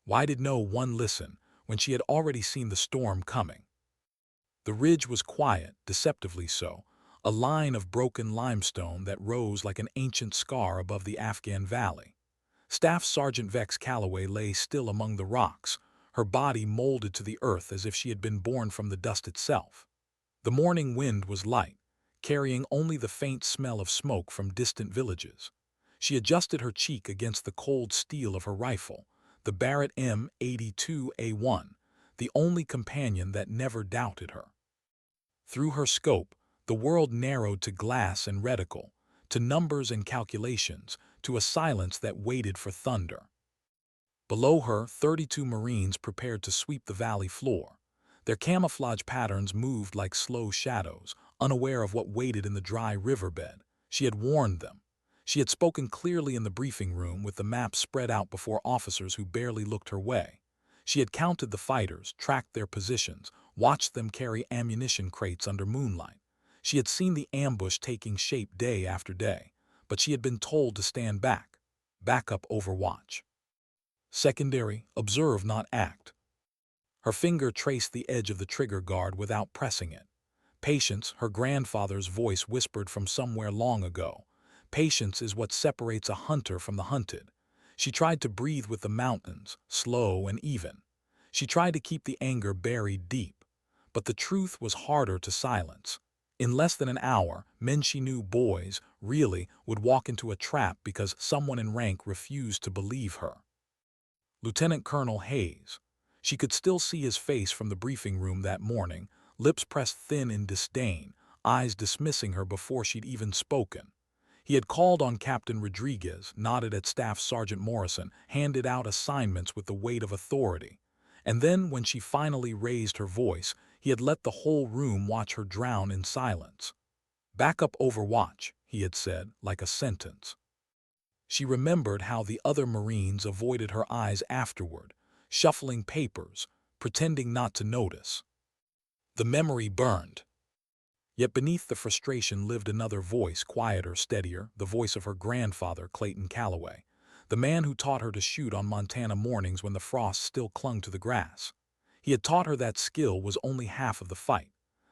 Why did no one listen when she had already seen the storm coming? The ridge was quiet, deceptively so, a line of broken limestone that rose like an ancient scar above the Afghan valley. Staff Sergeant Vex Callaway lay still among the rocks, her body molded to the earth as if she had been born from the dust itself. The morning wind was light, carrying only the faint smell of smoke from distant villages. She adjusted her cheek against the cold steel of her rifle, the Barrett M82A1, the only companion that never doubted her. Through her scope, the world narrowed to glass and reticle, to numbers and calculations, to a silence that waited for thunder. Below her, 32 Marines prepared to sweep the valley floor. Their camouflage patterns moved like slow shadows, unaware of what waited in the dry riverbed. She had warned them. She had spoken clearly in the briefing room with the map spread out before officers who barely looked her way. She had counted the fighters, tracked their positions, watched them carry ammunition crates under moonlight. She had seen the ambush taking shape day after day, but she had been told to stand back. Back up, overwatch. Secondary, observe, not act. Her finger traced the edge of the trigger guard without pressing it. Patience, her grandfather's voice whispered from somewhere long ago. Patience is what separates a hunter from the hunted. She tried to breathe with the mountains, slow and even. She tried to keep the anger buried deep. But the truth was harder to silence. In less than an hour, men she knew, boys, really, would walk into a trap because someone in rank refused to believe her. Lieutenant Colonel Hayes. She could still see his face from the briefing room that morning, lips pressed thin in disdain, eyes dismissing her before she'd even spoken. He had called on Captain Rodriguez, nodded at Staff Sergeant Morrison, handed out assignments with the weight of authority. And then, when she finally raised her voice, he had let the whole room watch her drown in silence. "Back up, overwatch," he had said, like a sentence. She remembered how the other Marines avoided her eyes afterward, shuffling papers, pretending not to notice. The memory burned. Yet beneath the frustration lived another voice, quieter, steadier, the voice of her grandfather, Clayton Callaway, the man who taught her to shoot on Montana mornings when the frost still clung to the grass. He had taught her that skill was only half of the fight.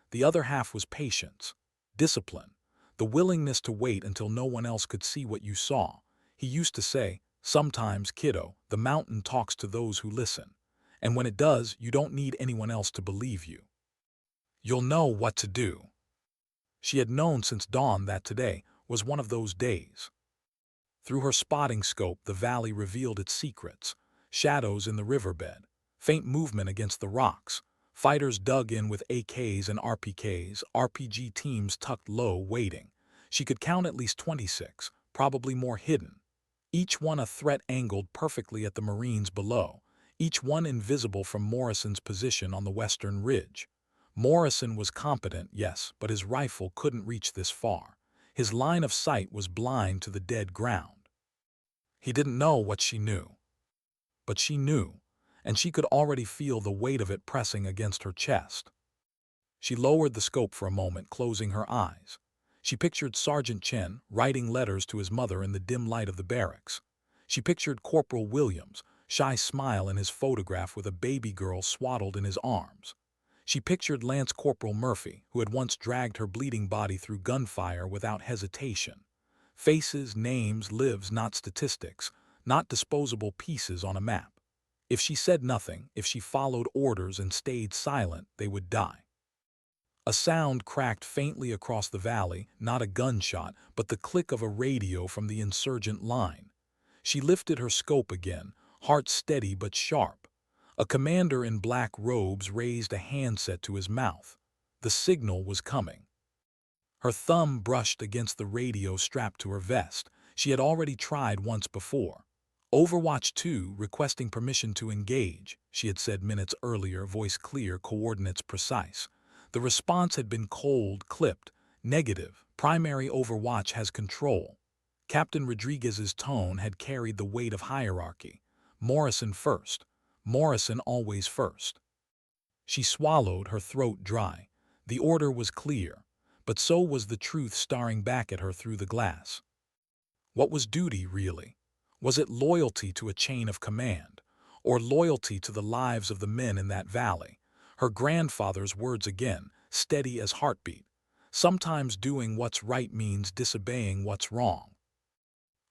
The other half was patience, discipline, the willingness to wait until no one else could see what you saw. He used to say, "Sometimes, kiddo, the mountain talks to those who listen. And when it does, you don't need anyone else to believe you. You'll know what to do." She had known since dawn that today was one of those days. Through her spotting scope, the valley revealed its secrets. Shadows in the riverbed, faint movement against the rocks, fighters dug in with AKs and RPKs, RPG teams tucked low, waiting. She could count at least 26, probably more hidden. Each one a threat angled perfectly at the Marines below, each one invisible from Morrison's position on the western ridge. Morrison was competent, yes, but his rifle couldn't reach this far. His line of sight was blind to the dead ground. He didn't know what she knew. But she knew, and she could already feel the weight of it pressing against her chest. She lowered the scope for a moment, closing her eyes. She pictured Sergeant Chen writing letters to his mother in the dim light of the barracks. She pictured Corporal Williams' shy smile in his photograph with a baby girl swaddled in his arms. She pictured Lance Corporal Murphy, who had once dragged her bleeding body through gunfire without hesitation. Faces, names, lives, not statistics, not disposable pieces on a map. If she said nothing, if she followed orders and stayed silent, they would die. A sound cracked faintly across the valley, not a gunshot, but the click of a radio from the insurgent line. She lifted her scope again, heart steady but sharp. A commander in black robes raised a handset to his mouth. The signal was coming. Her thumb brushed against the radio strapped to her vest. She had already tried once before. "Overwatch 2, requesting permission to engage," she had said minutes earlier, voice clear, coordinates precise. The response had been cold, clipped, negative. "Primary Overwatch has control." Captain Rodriguez's tone had carried the weight of hierarchy. Morrison first. Morrison always first. She swallowed, her throat dry. The order was clear, but so was the truth staring back at her through the glass. What was duty, really? Was it loyalty to a chain of command? or loyalty to the lives of the men in that valley. Her grandfather's words again, steady as heartbeat. Sometimes doing what's right means disobeying what's wrong.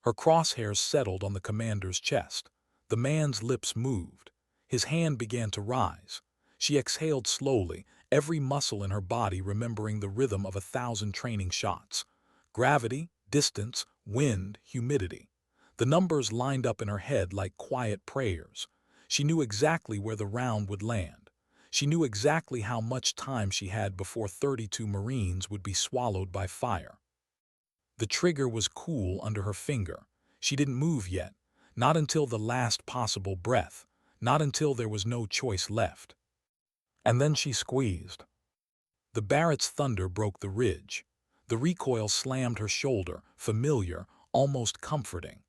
Her crosshairs settled on the commander's chest. The man's lips moved. His hand began to rise. She exhaled slowly, every muscle in her body remembering the rhythm of 1,000 training shots. Gravity, distance, wind, humidity. The numbers lined up in her head like quiet prayers. She knew exactly where the round would land. She knew exactly how much time she had before 32 Marines would be swallowed by fire. The trigger was cool under her finger. She didn't move yet, not until the last possible breath, not until there was no choice left. And then she squeezed. The Barrett's thunder broke the ridge. The recoil slammed her shoulder, familiar, almost comforting.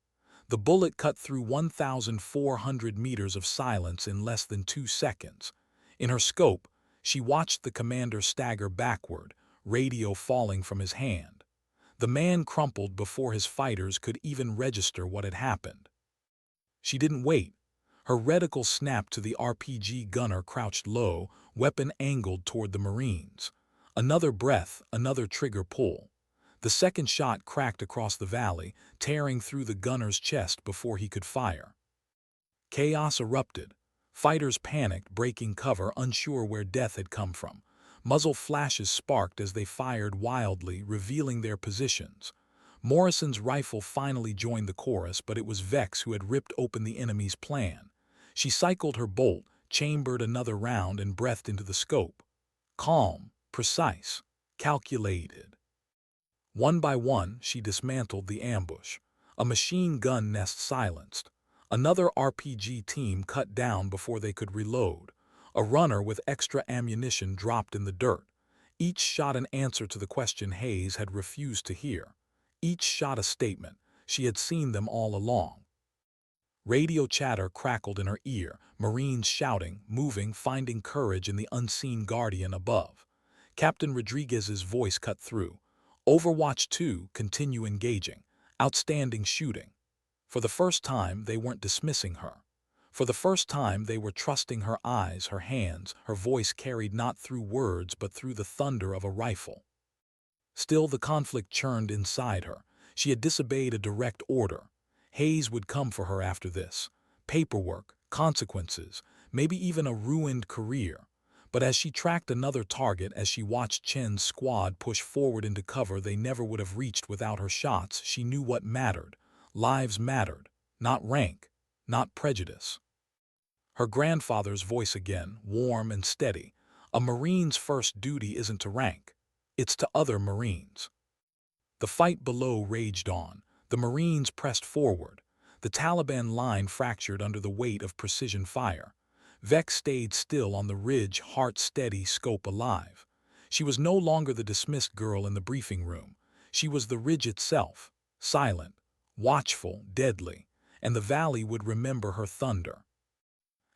The bullet cut through 1,400 meters of silence in less than 2 seconds. In her scope, she watched the commander stagger backward, radio falling from his hand. The man crumpled before his fighters could even register what had happened. She didn't wait. Her reticle snapped to the RPG gunner crouched low, weapon angled toward the Marines. Another breath, another trigger pull. The second shot cracked across the valley, tearing through the gunner's chest before he could fire. Chaos erupted. Fighters panicked, breaking cover, unsure where death had come from. Muzzle flashes sparked as they fired wildly, revealing their positions. Morrison's rifle finally joined the chorus, but it was Vex who had ripped open the enemy's plan. She cycled her bolt, chambered another round, and breathed into the scope. Calm, precise, calculated. One by one, she dismantled the ambush. A machine gun nest silenced. Another RPG team cut down before they could reload. A runner with extra ammunition dropped in the dirt. Each shot an answer to the question Hayes had refused to hear. Each shot a statement. She had seen them all along. Radio chatter crackled in her ear, Marines shouting, moving, finding courage in the unseen guardian above. Captain Rodriguez's voice cut through. Overwatch 2, continue engaging. Outstanding shooting. For the first time, they weren't dismissing her. For the first time, they were trusting her eyes, her hands, her voice carried not through words but through the thunder of a rifle. Still, the conflict churned inside her. She had disobeyed a direct order. Hayes would come for her after this. Paperwork, consequences, maybe even a ruined career. But as she tracked another target, as she watched Chen's squad push forward into cover they never would have reached without her shots, she knew what mattered. Lives mattered, not rank, not prejudice. Her grandfather's voice again, warm and steady. A Marine's first duty isn't to rank. It's to other Marines. The fight below raged on. The Marines pressed forward. The Taliban line fractured under the weight of precision fire. Vex stayed still on the ridge, heart steady, scope alive. She was no longer the dismissed girl in the briefing room. She was the ridge itself, silent, watchful, deadly, and the valley would remember her thunder.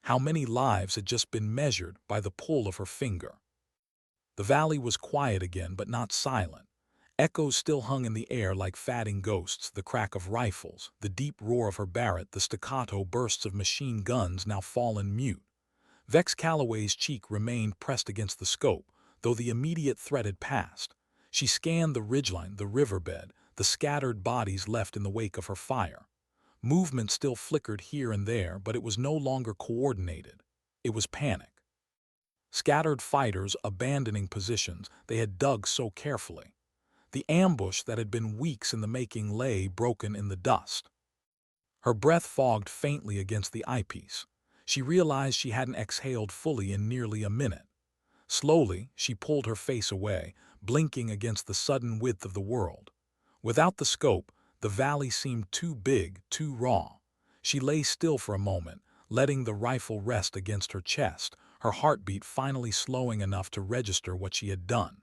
How many lives had just been measured by the pull of her finger? The valley was quiet again, but not silent. Echoes still hung in the air like fatting ghosts, the crack of rifles, the deep roar of her Barrett, the staccato bursts of machine guns now fallen mute. Vex Callaway's cheek remained pressed against the scope, though the immediate threat had passed. She scanned the ridgeline, the riverbed, the scattered bodies left in the wake of her fire. Movement still flickered here and there, but it was no longer coordinated. It was panic. Scattered fighters abandoning positions they had dug so carefully. The ambush that had been weeks in the making lay broken in the dust. Her breath fogged faintly against the eyepiece. She realized she hadn't exhaled fully in nearly a minute. Slowly, she pulled her face away, blinking against the sudden width of the world. Without the scope, the valley seemed too big, too raw. She lay still for a moment, letting the rifle rest against her chest, her heartbeat finally slowing enough to register what she had done.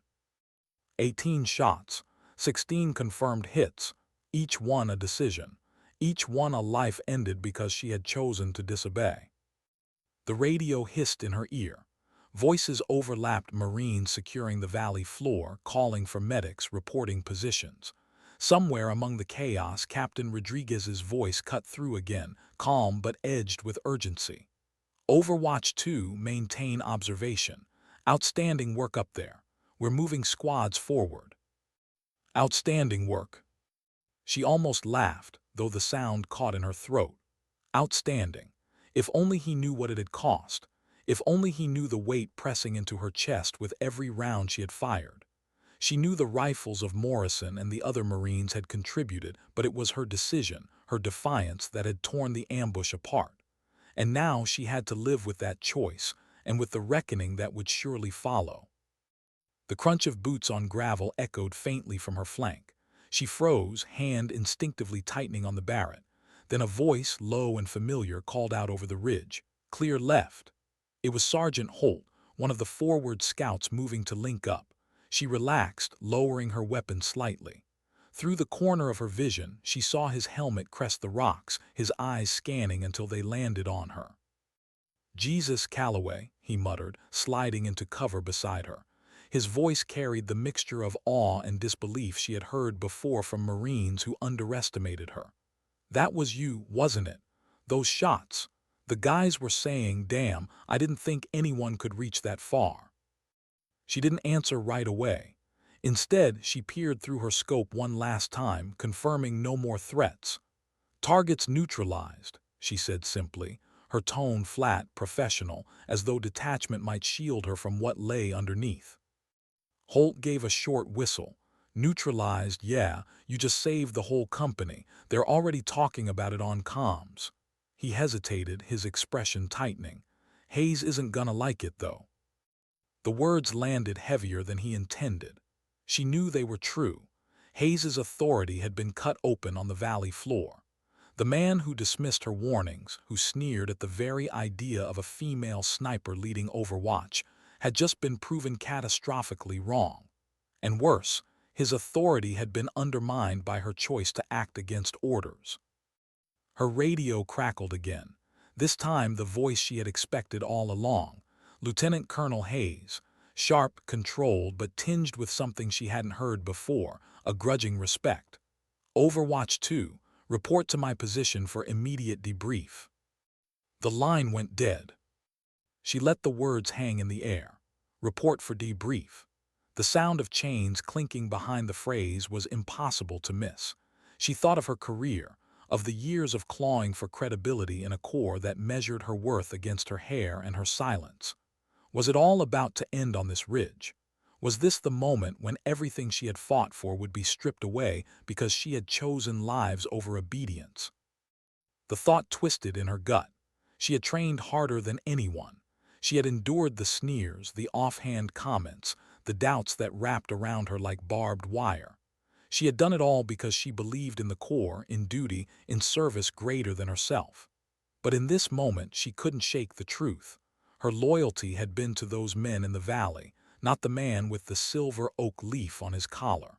18 shots, 16 confirmed hits, each one a decision, each one a life ended because she had chosen to disobey. The radio hissed in her ear. Voices overlapped, Marines securing the valley floor, calling for medics, reporting positions. Somewhere among the chaos, Captain Rodriguez's voice cut through again, calm but edged with urgency. Overwatch 2, maintain observation. Outstanding work up there. We're moving squads forward. Outstanding work. She almost laughed, though the sound caught in her throat. Outstanding. If only he knew what it had cost. If only he knew the weight pressing into her chest with every round she had fired. She knew the rifles of Morrison and the other Marines had contributed, but it was her decision, her defiance, that had torn the ambush apart. And now she had to live with that choice, and with the reckoning that would surely follow. The crunch of boots on gravel echoed faintly from her flank. She froze, hand instinctively tightening on the Barrett. Then a voice, low and familiar, called out over the ridge, "Clear left." It was Sergeant Holt, one of the forward scouts moving to link up. She relaxed, lowering her weapon slightly. Through the corner of her vision, she saw his helmet crest the rocks, his eyes scanning until they landed on her. "Jesus, Callaway," he muttered, sliding into cover beside her. His voice carried the mixture of awe and disbelief she had heard before from Marines who underestimated her. "That was you, wasn't it? Those shots. The guys were saying, 'Damn, I didn't think anyone could reach that far.'" She didn't answer right away. Instead, she peered through her scope one last time, confirming no more threats. "Targets neutralized," she said simply, her tone flat, professional, as though detachment might shield her from what lay underneath. Holt gave a short whistle. "Neutralized, yeah, you just saved the whole company. They're already talking about it on comms." He hesitated, his expression tightening. "Hayes isn't gonna like it, though." The words landed heavier than he intended. She knew they were true. Hayes's authority had been cut open on the valley floor. The man who dismissed her warnings, who sneered at the very idea of a female sniper leading Overwatch, had just been proven catastrophically wrong. And worse, his authority had been undermined by her choice to act against orders. Her radio crackled again, this time the voice she had expected all along. Lieutenant Colonel Hayes, sharp, controlled, but tinged with something she hadn't heard before, a grudging respect. "Overwatch 2, report to my position for immediate debrief." The line went dead. She let the words hang in the air. Report for debrief. The sound of chains clinking behind the phrase was impossible to miss. She thought of her career, of the years of clawing for credibility in a corps that measured her worth against her hair and her silence. Was it all about to end on this ridge? Was this the moment when everything she had fought for would be stripped away because she had chosen lives over obedience? The thought twisted in her gut. She had trained harder than anyone. She had endured the sneers, the offhand comments, the doubts that wrapped around her like barbed wire. She had done it all because she believed in the Corps, in duty, in service greater than herself. But in this moment she couldn't shake the truth. Her loyalty had been to those men in the valley, not the man with the silver oak leaf on his collar.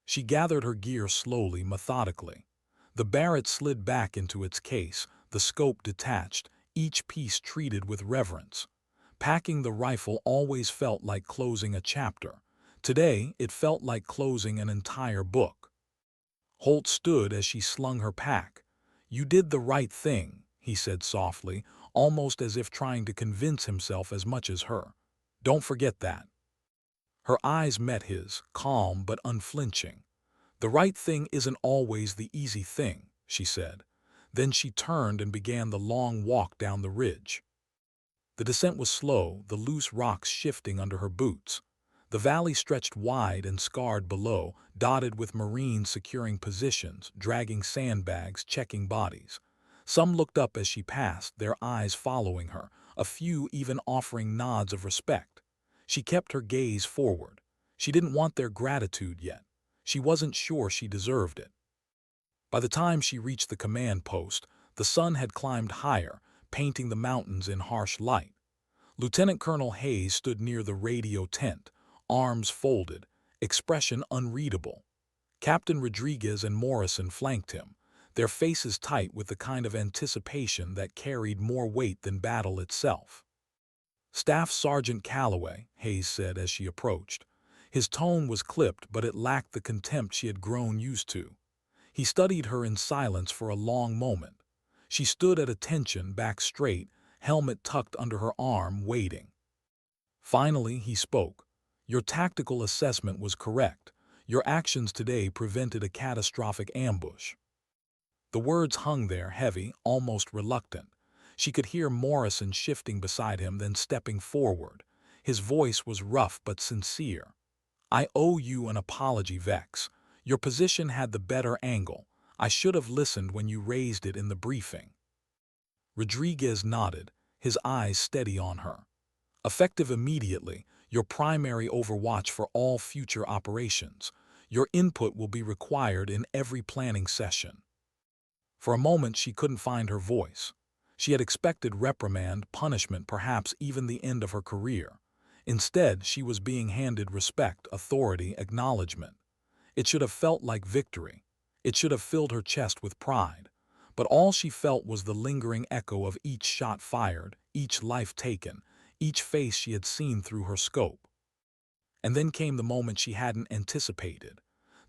She gathered her gear slowly, methodically. The Barrett slid back into its case, the scope detached, each piece treated with reverence. Packing the rifle always felt like closing a chapter. Today, it felt like closing an entire book. Holt stood as she slung her pack. "You did the right thing," he said softly, almost as if trying to convince himself as much as her. "Don't forget that." Her eyes met his, calm but unflinching. "The right thing isn't always the easy thing," she said. Then she turned and began the long walk down the ridge. The descent was slow, the loose rocks shifting under her boots. The valley stretched wide and scarred below, dotted with Marines securing positions, dragging sandbags, checking bodies. Some looked up as she passed, their eyes following her, a few even offering nods of respect. She kept her gaze forward. She didn't want their gratitude yet. She wasn't sure she deserved it. By the time she reached the command post, the sun had climbed higher, painting the mountains in harsh light. Lieutenant Colonel Hayes stood near the radio tent, arms folded, expression unreadable. Captain Rodriguez and Morrison flanked him, their faces tight with the kind of anticipation that carried more weight than battle itself. "Staff Sergeant Callaway," Hayes said as she approached. His tone was clipped, but it lacked the contempt she had grown used to. He studied her in silence for a long moment. She stood at attention, back straight, helmet tucked under her arm, waiting. Finally, he spoke. Your tactical assessment was correct. Your actions today prevented a catastrophic ambush. The words hung there, heavy, almost reluctant. She could hear Morrison shifting beside him, then stepping forward. His voice was rough but sincere. I owe you an apology, Vex. Your position had the better angle. I should have listened when you raised it in the briefing. Rodriguez nodded, his eyes steady on her. Effective immediately, your primary overwatch for all future operations. Your input will be required in every planning session. For a moment she couldn't find her voice. She had expected reprimand, punishment, perhaps even the end of her career. Instead, she was being handed respect, authority, acknowledgement. It should have felt like victory. It should have filled her chest with pride. But all she felt was the lingering echo of each shot fired, each life taken, each face she had seen through her scope. And then came the moment she hadn't anticipated.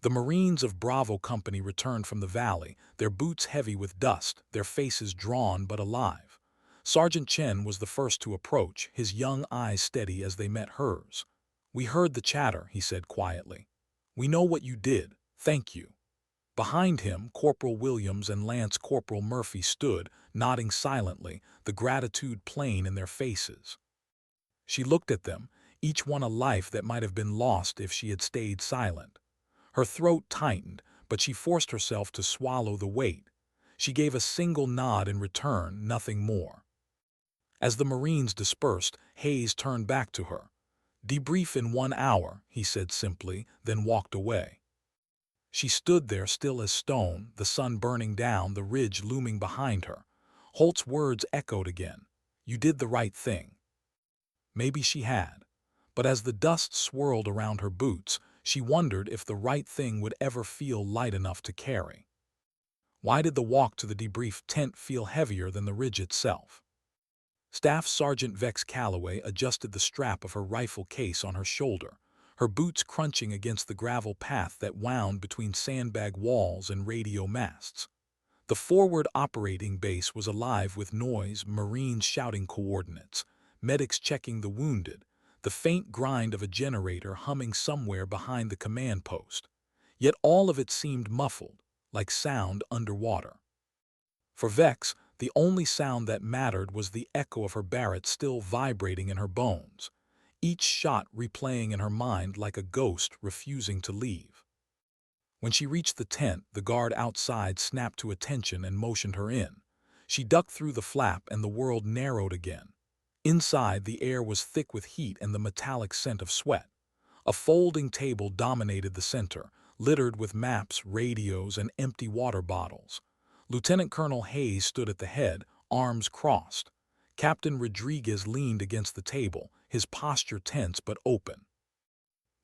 The Marines of Bravo Company returned from the valley, their boots heavy with dust, their faces drawn but alive. Sergeant Chen was the first to approach, his young eyes steady as they met hers. We heard the chatter, he said quietly. We know what you did. Thank you. Behind him, Corporal Williams and Lance Corporal Murphy stood, nodding silently, the gratitude plain in their faces. She looked at them, each one a life that might have been lost if she had stayed silent. Her throat tightened, but she forced herself to swallow the weight. She gave a single nod in return, nothing more. As the Marines dispersed, Hayes turned back to her. Debrief in 1 hour, he said simply, then walked away. She stood there still as stone, the sun burning down, the ridge looming behind her. Holt's words echoed again. You did the right thing. Maybe she had. But as the dust swirled around her boots, she wondered if the right thing would ever feel light enough to carry. Why did the walk to the debrief tent feel heavier than the ridge itself? Staff Sergeant Vex Callaway adjusted the strap of her rifle case on her shoulder, her boots crunching against the gravel path that wound between sandbag walls and radio masts. The forward operating base was alive with noise, Marines shouting coordinates, medics checking the wounded, the faint grind of a generator humming somewhere behind the command post. Yet all of it seemed muffled, like sound underwater. For Vex, the only sound that mattered was the echo of her Barrett still vibrating in her bones, each shot replaying in her mind like a ghost refusing to leave. When she reached the tent, the guard outside snapped to attention and motioned her in. She ducked through the flap and the world narrowed again. Inside, the air was thick with heat and the metallic scent of sweat. A folding table dominated the center, littered with maps, radios, and empty water bottles. Lieutenant Colonel Hayes stood at the head, arms crossed. Captain Rodriguez leaned against the table, his posture tense but open.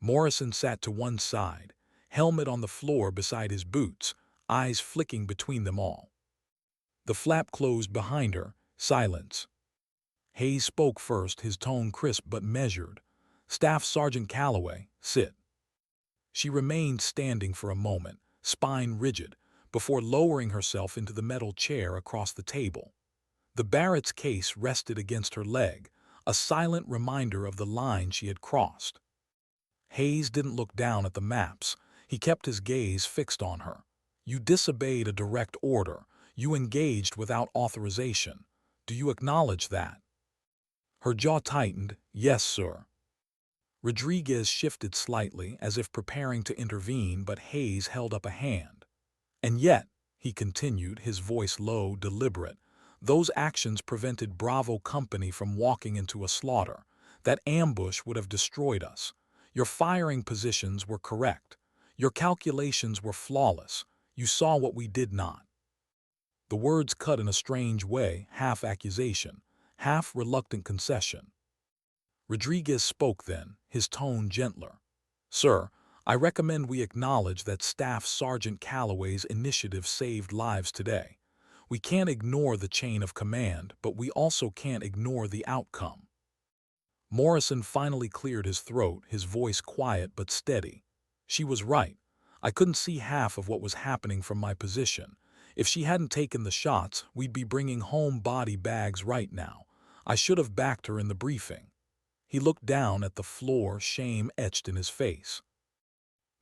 Morrison sat to one side, helmet on the floor beside his boots, eyes flicking between them all. The flap closed behind her, silence. Hayes spoke first, his tone crisp but measured. Staff Sergeant Callaway, sit. She remained standing for a moment, spine rigid, before lowering herself into the metal chair across the table. The Barrett's case rested against her leg, a silent reminder of the line she had crossed. Hayes didn't look down at the maps. He kept his gaze fixed on her. You disobeyed a direct order. You engaged without authorization. Do you acknowledge that? Her jaw tightened. Yes, sir. Rodriguez shifted slightly, as if preparing to intervene, but Hayes held up a hand. And yet, he continued, his voice low, deliberate, those actions prevented Bravo Company from walking into a slaughter. That ambush would have destroyed us. Your firing positions were correct. Your calculations were flawless. You saw what we did not. The words cut in a strange way, half accusation, half reluctant concession. Rodriguez spoke then, his tone gentler. Sir, I recommend we acknowledge that Staff Sergeant Callaway's initiative saved lives today. We can't ignore the chain of command, but we also can't ignore the outcome. Morrison finally cleared his throat, his voice quiet but steady. She was right. I couldn't see half of what was happening from my position. If she hadn't taken the shots, we'd be bringing home body bags right now. I should have backed her in the briefing. He looked down at the floor, shame etched in his face.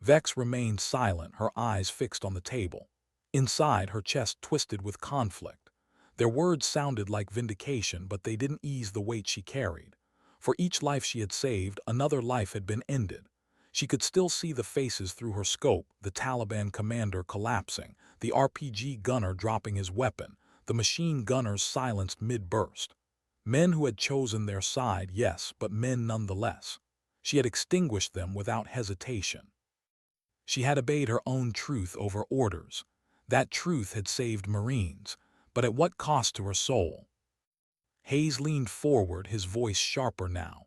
Vex remained silent, her eyes fixed on the table. Inside, her chest twisted with conflict. Their words sounded like vindication, but they didn't ease the weight she carried. For each life she had saved, another life had been ended. She could still see the faces through her scope, the Taliban commander collapsing, the RPG gunner dropping his weapon, the machine gunners silenced mid-burst. Men who had chosen their side, yes, but men nonetheless. She had extinguished them without hesitation. She had obeyed her own truth over orders. That truth had saved Marines, but at what cost to her soul? Hayes leaned forward, his voice sharper now.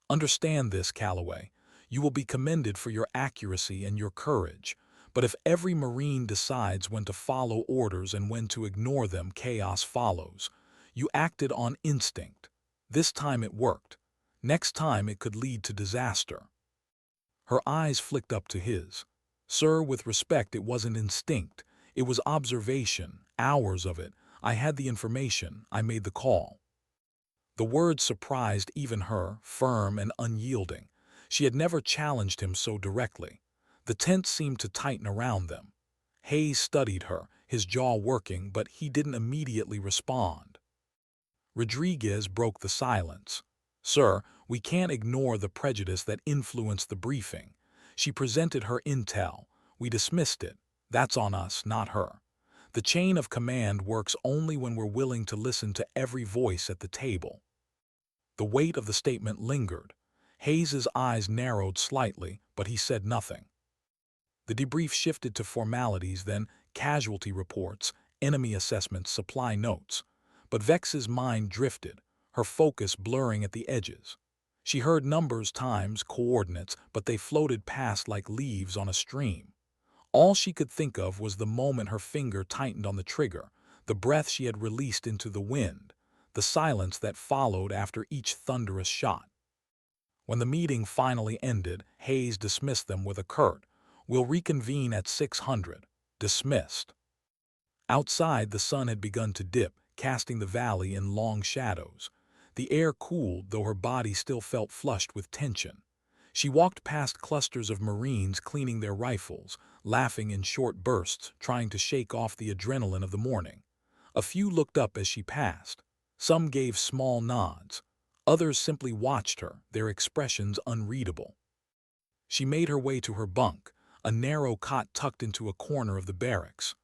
Understand this, Callaway. You will be commended for your accuracy and your courage, but if every Marine decides when to follow orders and when to ignore them, chaos follows. You acted on instinct. This time it worked. Next time it could lead to disaster. Her eyes flicked up to his. Sir, with respect, it wasn't instinct. It was observation, hours of it. I had the information. I made the call. The words surprised even her, firm and unyielding. She had never challenged him so directly. The tent seemed to tighten around them. Hayes studied her, his jaw working, but he didn't immediately respond. Rodriguez broke the silence. Sir, we can't ignore the prejudice that influenced the briefing. She presented her intel. We dismissed it. That's on us, not her. The chain of command works only when we're willing to listen to every voice at the table. The weight of the statement lingered. Hayes's eyes narrowed slightly, but he said nothing. The debrief shifted to formalities, then casualty reports, enemy assessments, supply notes. But Vex's mind drifted, her focus blurring at the edges. She heard numbers, times, coordinates, but they floated past like leaves on a stream. All she could think of was the moment her finger tightened on the trigger, the breath she had released into the wind, the silence that followed after each thunderous shot. When the meeting finally ended, Hayes dismissed them with a curt, "We'll reconvene at 600. Dismissed. Outside, the sun had begun to dip, casting the valley in long shadows. The air cooled, though her body still felt flushed with tension. She walked past clusters of Marines cleaning their rifles, laughing in short bursts, trying to shake off the adrenaline of the morning. A few looked up as she passed. Some gave small nods. Others simply watched her, their expressions unreadable. She made her way to her bunk, a narrow cot tucked into a corner of the barracks.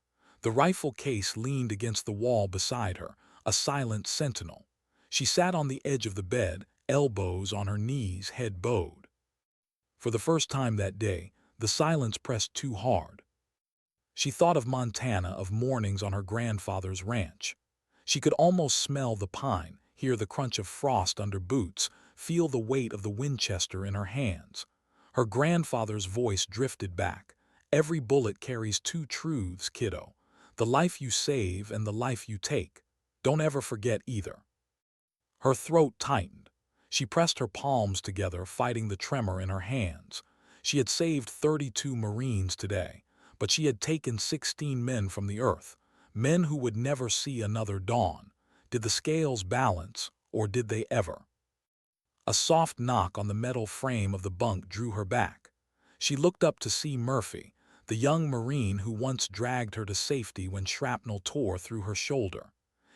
The rifle case leaned against the wall beside her, a silent sentinel. She sat on the edge of the bed, elbows on her knees, head bowed. For the first time that day, the silence pressed too hard. She thought of Montana, of mornings on her grandfather's ranch. She could almost smell the pine, hear the crunch of frost under boots, feel the weight of the Winchester in her hands. Her grandfather's voice drifted back. Every bullet carries two truths, kiddo. The life you save and the life you take. Don't ever forget either. Her throat tightened. She pressed her palms together, fighting the tremor in her hands. She had saved 32 Marines today, but she had taken 16 men from the earth, men who would never see another dawn. Did the scales balance, or did they ever? A soft knock on the metal frame of the bunk drew her back. She looked up to see Murphy, the young Marine who once dragged her to safety when shrapnel tore through her shoulder.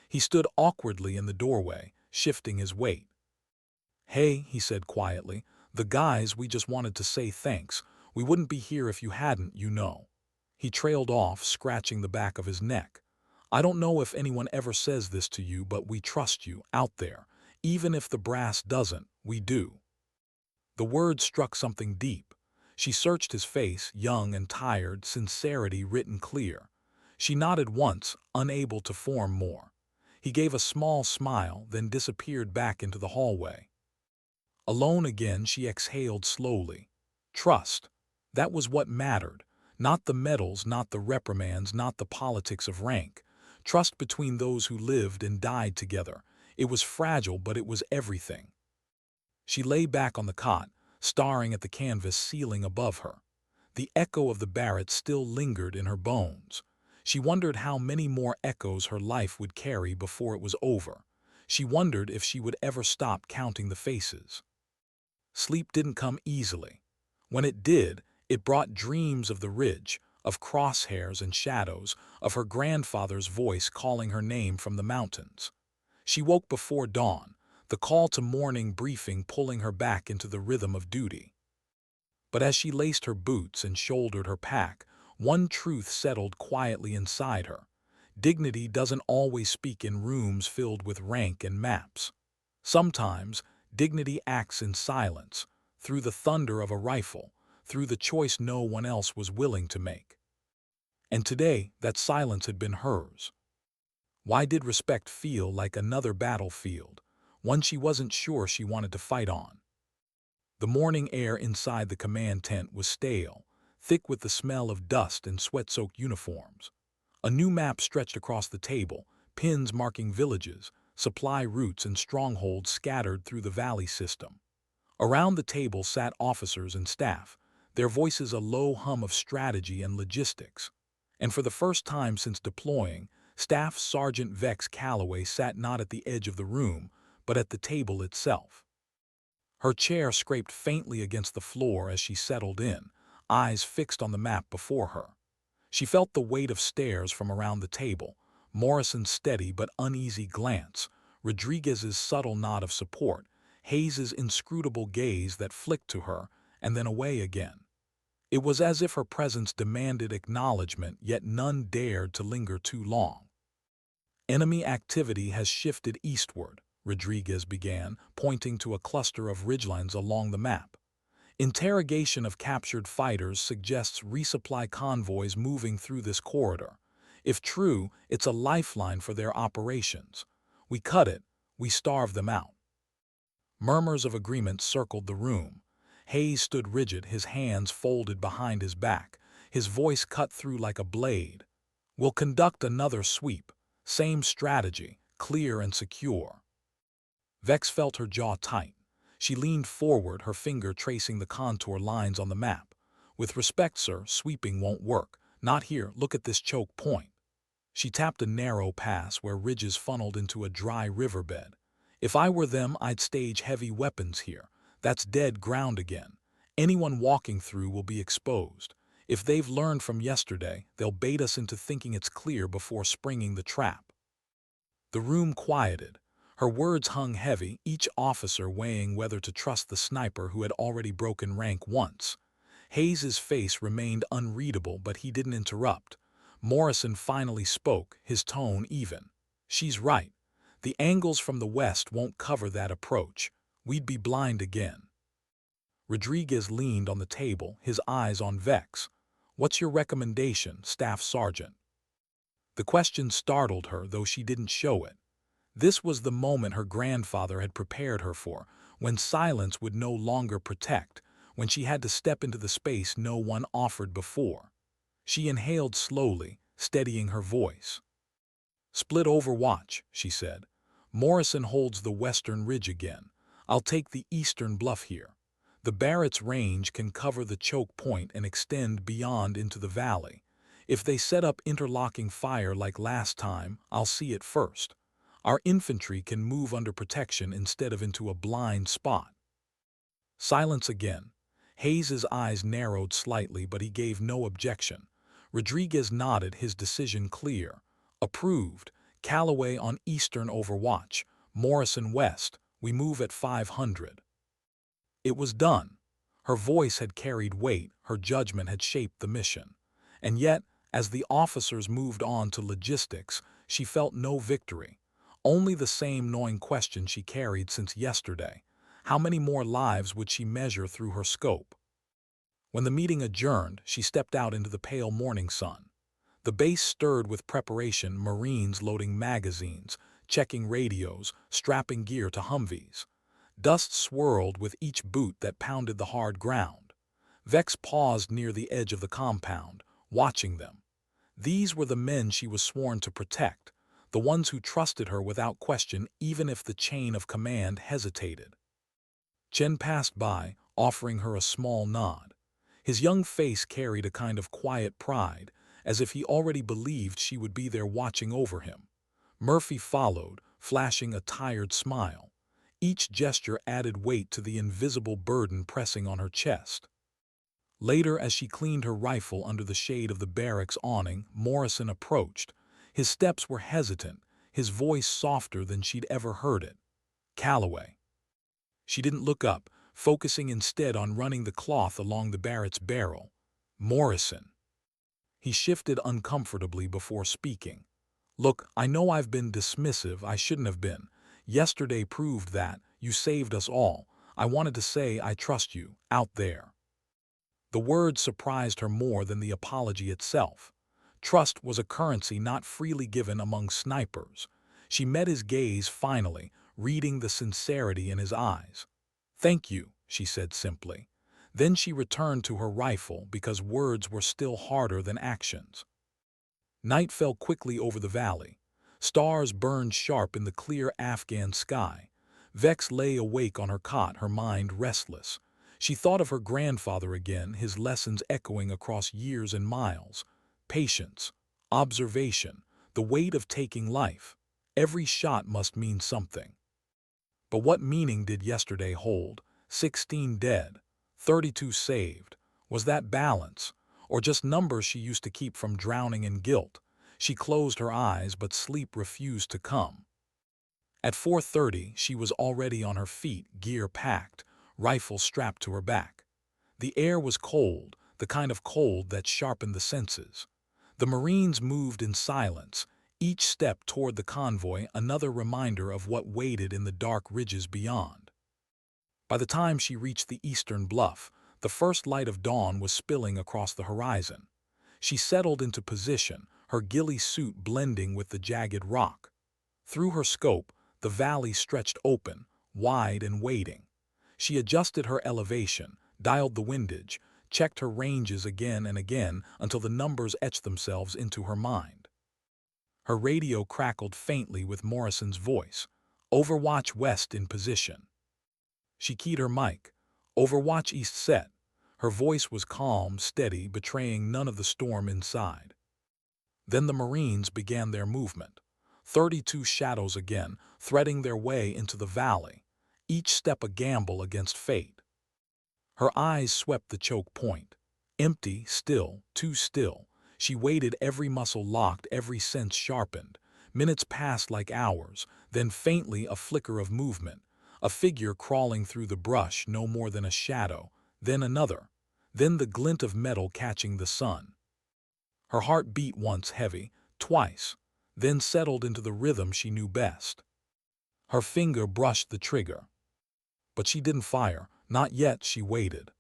He stood awkwardly in the doorway, shifting his weight. "Hey," he said quietly, "the guys, we just wanted to say thanks. We wouldn't be here if you hadn't, you know." He trailed off, scratching the back of his neck. "I don't know if anyone ever says this to you, but we trust you, out there. Even if the brass doesn't, we do." The words struck something deep. She searched his face, young and tired, sincerity written clear. She nodded once, unable to form more. He gave a small smile, then disappeared back into the hallway. Alone again, she exhaled slowly. Trust. That was what mattered. Not the medals, not the reprimands, not the politics of rank. Trust between those who lived and died together. It was fragile, but it was everything. She lay back on the cot, staring at the canvas ceiling above her. The echo of the Barrett still lingered in her bones. She wondered how many more echoes her life would carry before it was over. She wondered if she would ever stop counting the faces. Sleep didn't come easily. When it did, it brought dreams of the ridge, of crosshairs and shadows, of her grandfather's voice calling her name from the mountains. She woke before dawn, the call to morning briefing pulling her back into the rhythm of duty. But as she laced her boots and shouldered her pack, one truth settled quietly inside her. Dignity doesn't always speak in rooms filled with rank and maps. Sometimes, dignity acts in silence, through the thunder of a rifle, through the choice no one else was willing to make. And today, that silence had been hers. Why did respect feel like another battlefield, one she wasn't sure she wanted to fight on? The morning air inside the command tent was stale, thick with the smell of dust and sweat-soaked uniforms. A new map stretched across the table, pins marking villages, supply routes and strongholds scattered through the valley system. Around the table sat officers and staff, their voices a low hum of strategy and logistics. And for the first time since deploying, Staff Sergeant Vex Callaway sat not at the edge of the room, but at the table itself. Her chair scraped faintly against the floor as she settled in, eyes fixed on the map before her. She felt the weight of stares from around the table, Morrison's steady but uneasy glance, Rodriguez's subtle nod of support, Hayes's inscrutable gaze that flicked to her and then away again. It was as if her presence demanded acknowledgement, yet none dared to linger too long. Enemy activity has shifted eastward, Rodriguez began, pointing to a cluster of ridgelines along the map. Interrogation of captured fighters suggests resupply convoys moving through this corridor. If true, it's a lifeline for their operations. We cut it, we starve them out. Murmurs of agreement circled the room. Hayes stood rigid, his hands folded behind his back, his voice cut through like a blade. We'll conduct another sweep. Same strategy, clear and secure. Vex felt her jaw tight. She leaned forward, her finger tracing the contour lines on the map. With respect, sir, sweeping won't work. Not here, look at this choke point. She tapped a narrow pass where ridges funneled into a dry riverbed. If I were them, I'd stage heavy weapons here. That's dead ground again. Anyone walking through will be exposed. If they've learned from yesterday, they'll bait us into thinking it's clear before springing the trap. The room quieted. Her words hung heavy, each officer weighing whether to trust the sniper who had already broken rank once. Hayes's face remained unreadable, but he didn't interrupt. Morrison finally spoke, his tone even. She's right. The angles from the west won't cover that approach. We'd be blind again. Rodriguez leaned on the table, his eyes on Vex. What's your recommendation, Staff Sergeant? The question startled her, though she didn't show it. This was the moment her grandfather had prepared her for, when silence would no longer protect, when she had to step into the space no one offered before. She inhaled slowly, steadying her voice. Split overwatch, she said. Morrison holds the western ridge again. I'll take the eastern bluff here. The Barrett's range can cover the choke point and extend beyond into the valley. If they set up interlocking fire like last time, I'll see it first. Our infantry can move under protection instead of into a blind spot. Silence again. Hayes's eyes narrowed slightly, but he gave no objection. Rodriguez nodded, his decision clear. Approved. Callaway on eastern overwatch. Morrison west. We move at 500. It was done. Her voice had carried weight, her judgment had shaped the mission. And yet, as the officers moved on to logistics, she felt no victory. Only the same gnawing question she carried since yesterday. How many more lives would she measure through her scope? When the meeting adjourned, she stepped out into the pale morning sun. The base stirred with preparation, Marines loading magazines, checking radios, strapping gear to Humvees. Dust swirled with each boot that pounded the hard ground. Vex paused near the edge of the compound, watching them. These were the men she was sworn to protect, the ones who trusted her without question even if the chain of command hesitated. Chen passed by, offering her a small nod. His young face carried a kind of quiet pride, as if he already believed she would be there watching over him. Murphy followed, flashing a tired smile. Each gesture added weight to the invisible burden pressing on her chest. Later, as she cleaned her rifle under the shade of the barracks awning, Morrison approached. His steps were hesitant, his voice softer than she'd ever heard it. "Callaway." She didn't look up, focusing instead on running the cloth along the Barrett's barrel. "Morrison." He shifted uncomfortably before speaking. "Look, I know I've been dismissive, I shouldn't have been. Yesterday proved that. You saved us all. I wanted to say I trust you, out there." The word surprised her more than the apology itself. Trust was a currency not freely given among snipers. She met his gaze finally, reading the sincerity in his eyes. "Thank you," she said simply. Then she returned to her rifle because words were still harder than actions. Night fell quickly over the valley. Stars burned sharp in the clear Afghan sky. Vex lay awake on her cot, her mind restless. She thought of her grandfather again, his lessons echoing across years and miles. Patience, observation, the weight of taking life. Every shot must mean something. But what meaning did yesterday hold? 16 dead, 32 saved. Was that balance? Or just numbers she used to keep from drowning in guilt? She closed her eyes, but sleep refused to come. At 4:30, she was already on her feet, gear packed, rifle strapped to her back. The air was cold, the kind of cold that sharpened the senses. The Marines moved in silence, each step toward the convoy another reminder of what waited in the dark ridges beyond. By the time she reached the eastern bluff, the first light of dawn was spilling across the horizon. She settled into position, her ghillie suit blending with the jagged rock. Through her scope, the valley stretched open, wide and waiting. She adjusted her elevation, dialed the windage, checked her ranges again and again until the numbers etched themselves into her mind. Her radio crackled faintly with Morrison's voice. "Overwatch West in position." She keyed her mic. "Overwatch East set." Her voice was calm, steady, betraying none of the storm inside. Then the Marines began their movement. 32 shadows again, threading their way into the valley, each step a gamble against fate. Her eyes swept the choke point. Empty, still, too still. She waited, every muscle locked, every sense sharpened. Minutes passed like hours, then faintly a flicker of movement. A figure crawling through the brush, no more than a shadow. Then another. Then the glint of metal catching the sun. Her heart beat once heavy, twice, then settled into the rhythm she knew best. Her finger brushed the trigger. But she didn't fire, not yet. She waited.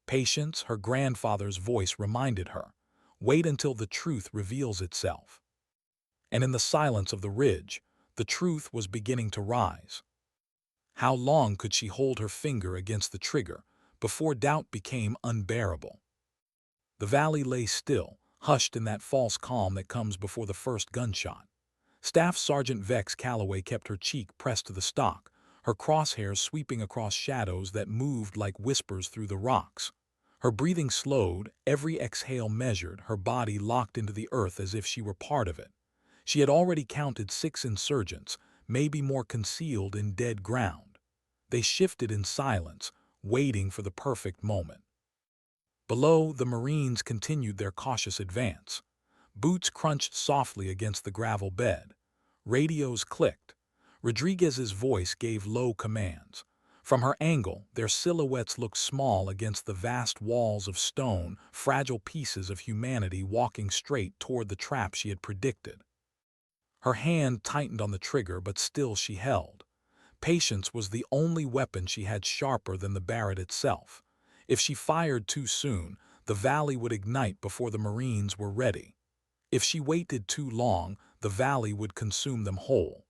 Patience, her grandfather's voice reminded her. Wait until the truth reveals itself. And in the silence of the ridge, the truth was beginning to rise. How long could she hold her finger against the trigger before doubt became unbearable? The valley lay still, hushed in that false calm that comes before the first gunshot. Staff Sergeant Vex Callaway kept her cheek pressed to the stock, her crosshairs sweeping across shadows that moved like whispers through the rocks. Her breathing slowed, every exhale measured, her body locked into the earth as if she were part of it. She had already counted 6 insurgents, maybe more, concealed in dead ground. They shifted in silence, waiting for the perfect moment. Below, the Marines continued their cautious advance. Boots crunched softly against the gravel bed. Radios clicked. Rodriguez's voice gave low commands. From her angle, their silhouettes looked small against the vast walls of stone, fragile pieces of humanity walking straight toward the trap she had predicted. Her hand tightened on the trigger, but still she held. Patience was the only weapon she had sharper than the Barrett itself. If she fired too soon, the valley would ignite before the Marines were ready. If she waited too long, the valley would consume them whole.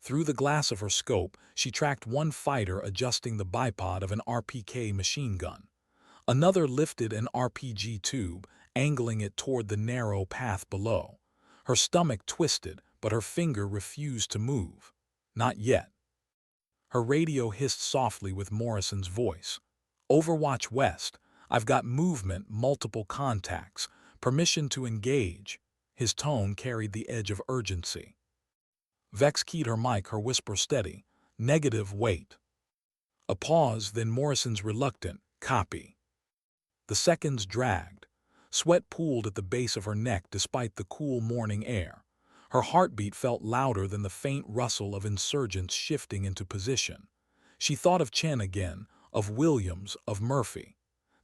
Through the glass of her scope, she tracked one fighter adjusting the bipod of an RPK machine gun. Another lifted an RPG tube, angling it toward the narrow path below. Her stomach twisted, but her finger refused to move. Not yet. Her radio hissed softly with Morrison's voice. "Overwatch West. I've got movement, multiple contacts, permission to engage." His tone carried the edge of urgency. Vex keyed her mic, her whisper steady. Negative, wait. A pause, then Morrison's reluctant, copy. The seconds dragged. Sweat pooled at the base of her neck despite the cool morning air. Her heartbeat felt louder than the faint rustle of insurgents shifting into position. She thought of Chen again, of Williams, of Murphy.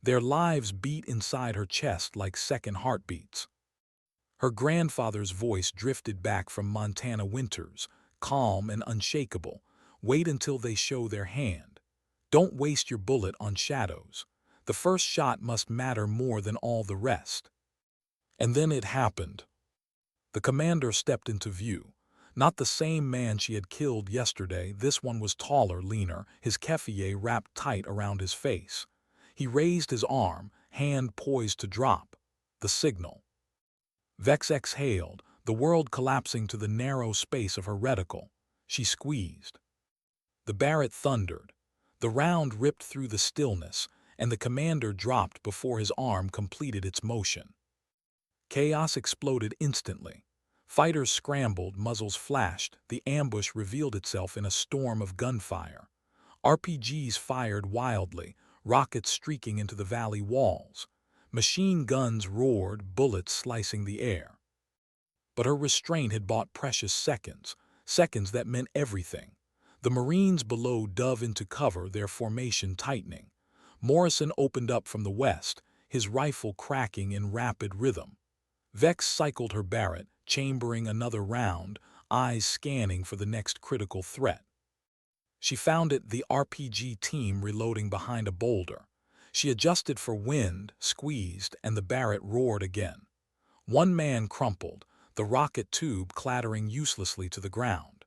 Their lives beat inside her chest like second heartbeats. Her grandfather's voice drifted back from Montana winters, calm and unshakable. Wait until they show their hand. Don't waste your bullet on shadows. The first shot must matter more than all the rest. And then it happened. The commander stepped into view. Not the same man she had killed yesterday. This one was taller, leaner, his keffiyeh wrapped tight around his face. He raised his arm, hand poised to drop. The signal. Vex exhaled, the world collapsing to the narrow space of her reticle. She squeezed. The Barrett thundered. The round ripped through the stillness, and the commander dropped before his arm completed its motion. Chaos exploded instantly. Fighters scrambled, muzzles flashed, the ambush revealed itself in a storm of gunfire. RPGs fired wildly, rockets streaking into the valley walls. Machine guns roared, bullets slicing the air. But her restraint had bought precious seconds, seconds that meant everything. The Marines below dove into cover, their formation tightening. Morrison opened up from the west, his rifle cracking in rapid rhythm. Vex cycled her Barrett, chambering another round, eyes scanning for the next critical threat. She found it, the RPG team reloading behind a boulder. She adjusted for wind, squeezed, and the Barrett roared again. One man crumpled, the rocket tube clattering uselessly to the ground.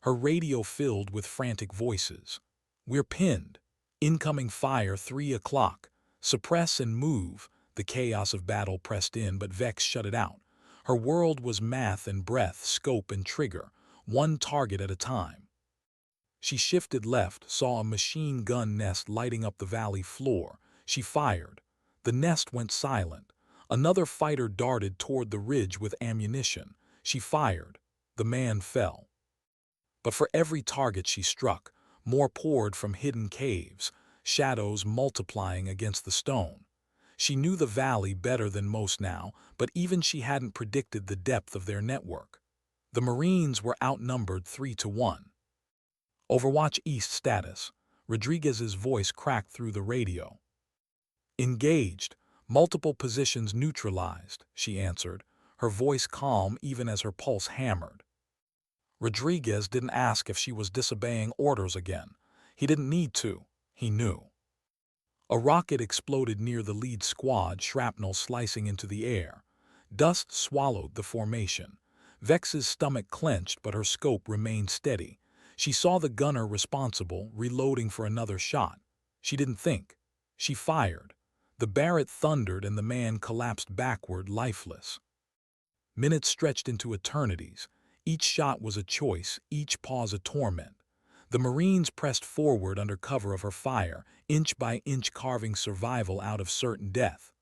Her radio filled with frantic voices. We're pinned. Incoming fire, 3 o'clock. Suppress and move. The chaos of battle pressed in, but Vex shut it out. Her world was math and breath, scope and trigger, one target at a time. She shifted left, saw a machine gun nest lighting up the valley floor. She fired. The nest went silent. Another fighter darted toward the ridge with ammunition. She fired. The man fell. But for every target she struck, more poured from hidden caves, shadows multiplying against the stone. She knew the valley better than most now, but even she hadn't predicted the depth of their network. The Marines were outnumbered 3-1. Overwatch East status. Rodriguez's voice cracked through the radio. Engaged. Multiple positions neutralized, she answered, her voice calm even as her pulse hammered. Rodriguez didn't ask if she was disobeying orders again. He didn't need to. He knew. A rocket exploded near the lead squad, shrapnel slicing into the air. Dust swallowed the formation. Vex's stomach clenched, but her scope remained steady. She saw the gunner responsible, reloading for another shot. She didn't think. She fired. The Barrett thundered and the man collapsed backward, lifeless. Minutes stretched into eternities. Each shot was a choice, each pause a torment. The Marines pressed forward under cover of her fire, inch by inch carving survival out of certain death.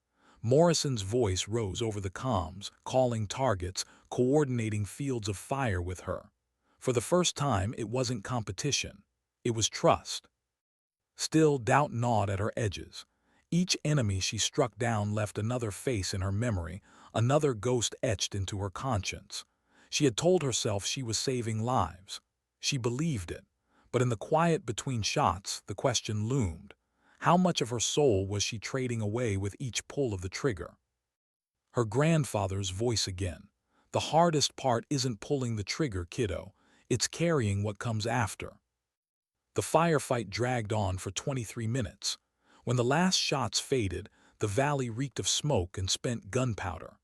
Morrison's voice rose over the comms, calling targets, coordinating fields of fire with her. For the first time, it wasn't competition. It was trust. Still, doubt gnawed at her edges. Each enemy she struck down left another face in her memory, another ghost etched into her conscience. She had told herself she was saving lives. She believed it. But in the quiet between shots, the question loomed. How much of her soul was she trading away with each pull of the trigger? Her grandfather's voice again. The hardest part isn't pulling the trigger, kiddo. It's carrying what comes after. The firefight dragged on for 23 minutes. When the last shots faded, the valley reeked of smoke and spent gunpowder.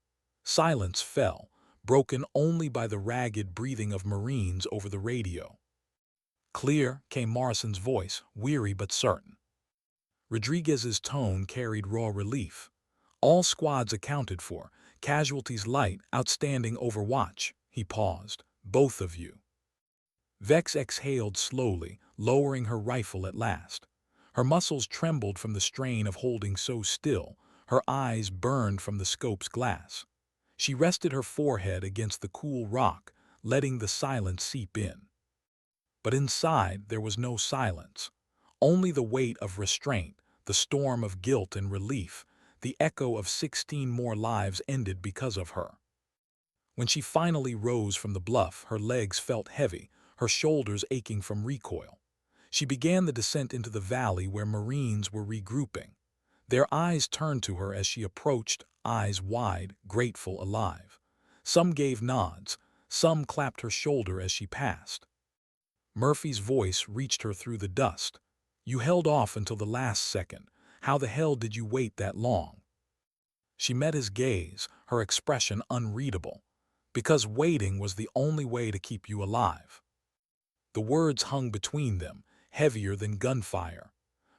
Silence fell, broken only by the ragged breathing of Marines over the radio. Clear, came Morrison's voice, weary but certain. Rodriguez's tone carried raw relief. All squads accounted for, casualties light, outstanding overwatch. He paused. Both of you. Vex exhaled slowly, lowering her rifle at last. Her muscles trembled from the strain of holding so still, her eyes burned from the scope's glass. She rested her forehead against the cool rock, letting the silence seep in. But inside there was no silence, only the weight of restraint, the storm of guilt and relief, the echo of 16 more lives ended because of her. When she finally rose from the bluff, her legs felt heavy, her shoulders aching from recoil. She began the descent into the valley where Marines were regrouping. Their eyes turned to her as she approached, eyes wide, grateful, alive. Some gave nods, some clapped her shoulder as she passed. Murphy's voice reached her through the dust. "You held off until the last second. How the hell did you wait that long?" She met his gaze, her expression unreadable. "Because waiting was the only way to keep you alive." The words hung between them, heavier than gunfire.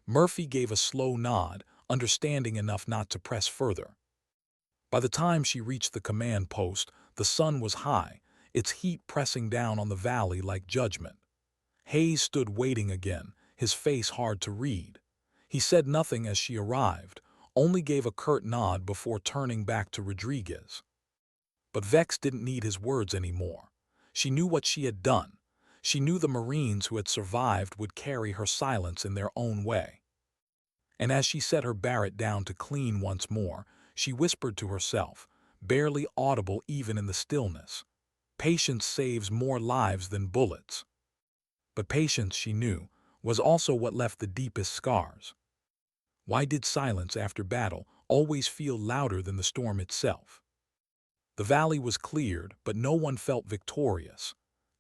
Murphy gave a slow nod, understanding enough not to press further. By the time she reached the command post, the sun was high, its heat pressing down on the valley like judgment. Hayes stood waiting again, his face hard to read. He said nothing as she arrived, only gave a curt nod before turning back to Rodriguez. But Vex didn't need his words anymore. She knew what she had done. She knew the Marines who had survived would carry her silence in their own way. And as she set her Barrett down to clean once more, she whispered to herself, barely audible even in the stillness, "Patience saves more lives than bullets." But patience, she knew, was also what left the deepest scars. Why did silence after battle always feel louder than the storm itself? The valley was cleared, but no one felt victorious.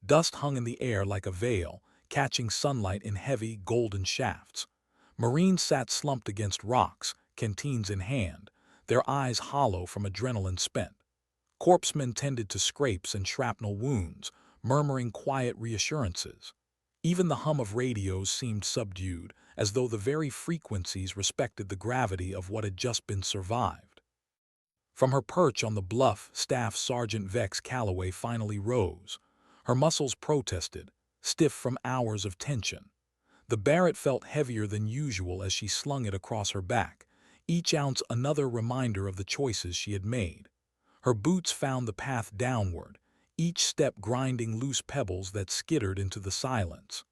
Dust hung in the air like a veil, catching sunlight in heavy, golden shafts. Marines sat slumped against rocks, canteens in hand, their eyes hollow from adrenaline spent. Corpsmen tended to scrapes and shrapnel wounds, murmuring quiet reassurances. Even the hum of radios seemed subdued, as though the very frequencies respected the gravity of what had just been survived. From her perch on the bluff, Staff Sergeant Vex Callaway finally rose. Her muscles protested, stiff from hours of tension. The Barrett felt heavier than usual as she slung it across her back, each ounce another reminder of the choices she had made. Her boots found the path downward, each step grinding loose pebbles that skittered into the silence.